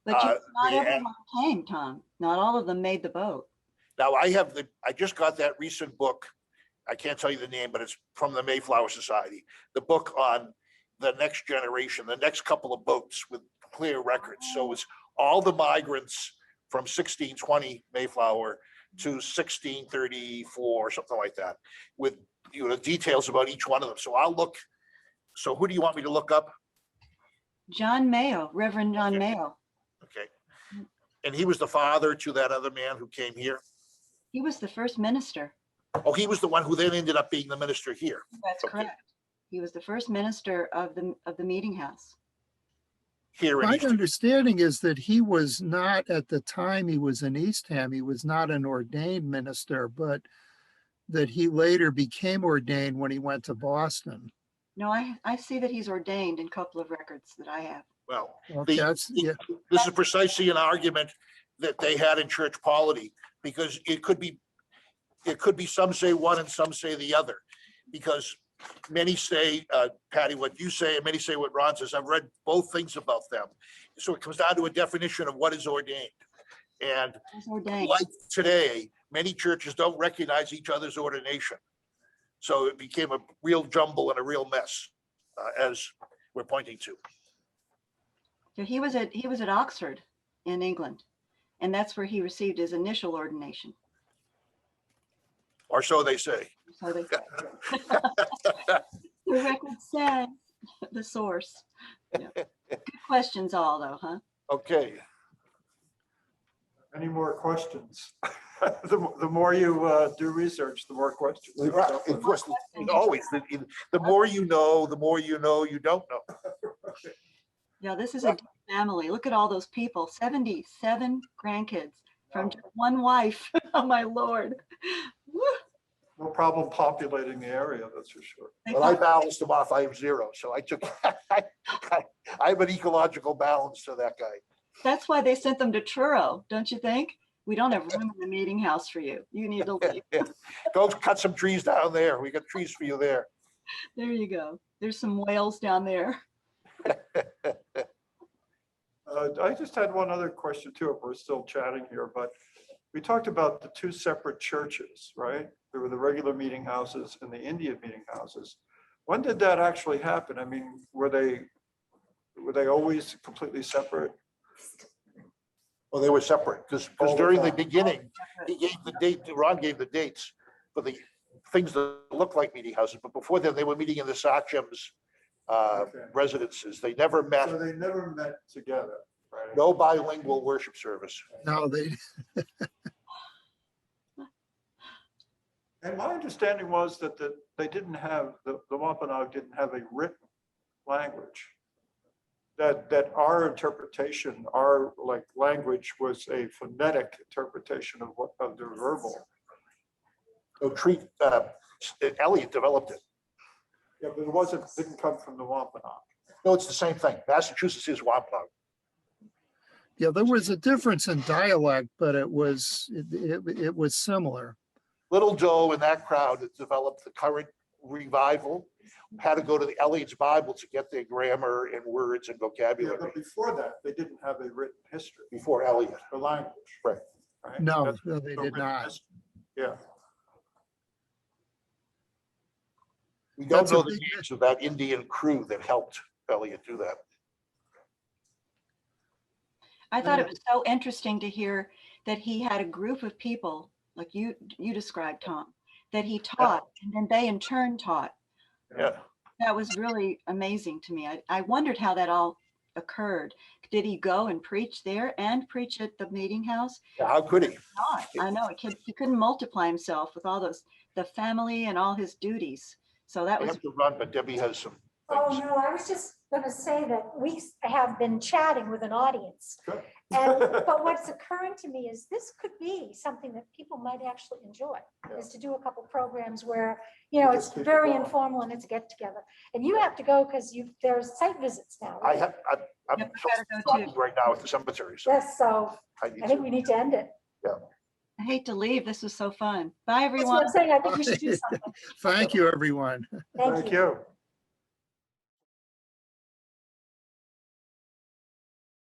But not yeah. everyone came, Tom. Not all of them made the boat. Now I just got that recent book. I can't tell you the name, but it's from the Mayflower Society. The book on the next generation, the next couple of boats with clear records. So it's all the migrants from 1620 Mayflower to 1634, something like that, with details about each one of them. So I'll look. So who do you want me to look up? John Mayo, Reverend John Mayo. Okay. And he was the father to that other man who came here. He was the first minister. Oh, he was the one who then ended up being the minister here. That's Okay. correct. He was the first minister of the meeting house. Here in My Eastham. understanding is that he was not, at the time he was in Eastham, he was not an ordained minister, but that he later became ordained when he went to Boston. No, I see that he's ordained in a couple of records that I have. Well, Okay, yeah, this is precisely an argument that they had in church polity, because it could be some say one and some say the other, because many say, Patty, what you say, and many say what Ron says. I've read both things about them. So it comes down to a definition of what is ordained. And He's ordained. like today, many churches don't recognize each other's ordination. So it became a real jumble and a real mess, as we're pointing to. So he was at Oxford in England, and that's where he received his initial ordination. Or so they say. So they say. The record says the source. Yeah. Good questions all though, huh? Okay. Any more questions? The more you do research, the more questions. Right, of course, always, the more you know, you don't know. Yeah, this is a deep family. Look at all those people, 77 grandkids from just one wife. Oh my Lord. Woo. No problem populating the area, that's for sure. They Well, I call- balanced them off. I have 0. So I took, I have an ecological balance to that guy. That's why they sent them to Truro, don't you think? We don't have room in the meeting house for you. You need to leave. Go cut some trees down there. We got trees for you there. There you go. There's some whales down there. I just had one other question too, if we're still chatting here, but we talked about the 2 separate churches, right? There were the regular meeting houses and the Indian meeting houses. When did that actually happen? I mean, were they always completely separate? Well, they were separate because All the during the time. beginning, he gave the date, Ron gave the dates for the things that look like meeting houses. But before then, they were meeting in the Sachem's Okay. residences. They never met. So they never met together, right? No bilingual worship service. no, they, And my understanding was that they didn't have, the Wampanoag didn't have a written language. That our interpretation, our language was a phonetic interpretation of the verbal. So Treat, Elliot developed it. Yeah, but didn't come from the Wampanoag. No, it's the same thing. Massachusetts is Wampanoag. yeah, there was a difference in dialect, but it was similar. Little Joe and that crowd that developed the current revival had to go to the Eliot's Bible to get their grammar and words and Yeah, vocabulary but before that, they didn't have a written history, before Eliot. the language. Right. Right? No, That's no, they the did written not. history. Yeah. We don't That's a know the big names of that Indian crew that helped Eliot do that. I thought it was so interesting to hear that he had a group of people, like you described, Tom, that he taught, and then they in turn taught. Yeah. That was really amazing to me. I wondered how that all occurred. Did he go and preach there and preach at the meeting house? How could he? Not. I know he couldn't multiply himself with all the family and all his duties. So that I was have to run, but Debbie has some Oh, things. no, I was just going to say that we have been chatting with an audience. Good. But what's occurring to me is this could be something that people might actually enjoy, is to do a couple programs where, Just it's keep it very going. informal and it's a get together. And you have to go because there's site visits now. I'm Yeah, we gotta go too. talking right now at the cemetery, so Yes, so I need I think to. we need to end it. I hate to leave. This was so fun. Bye, That's what everyone. I'm saying. I think we should do something. Thank you, everyone. Thank Thank you. you.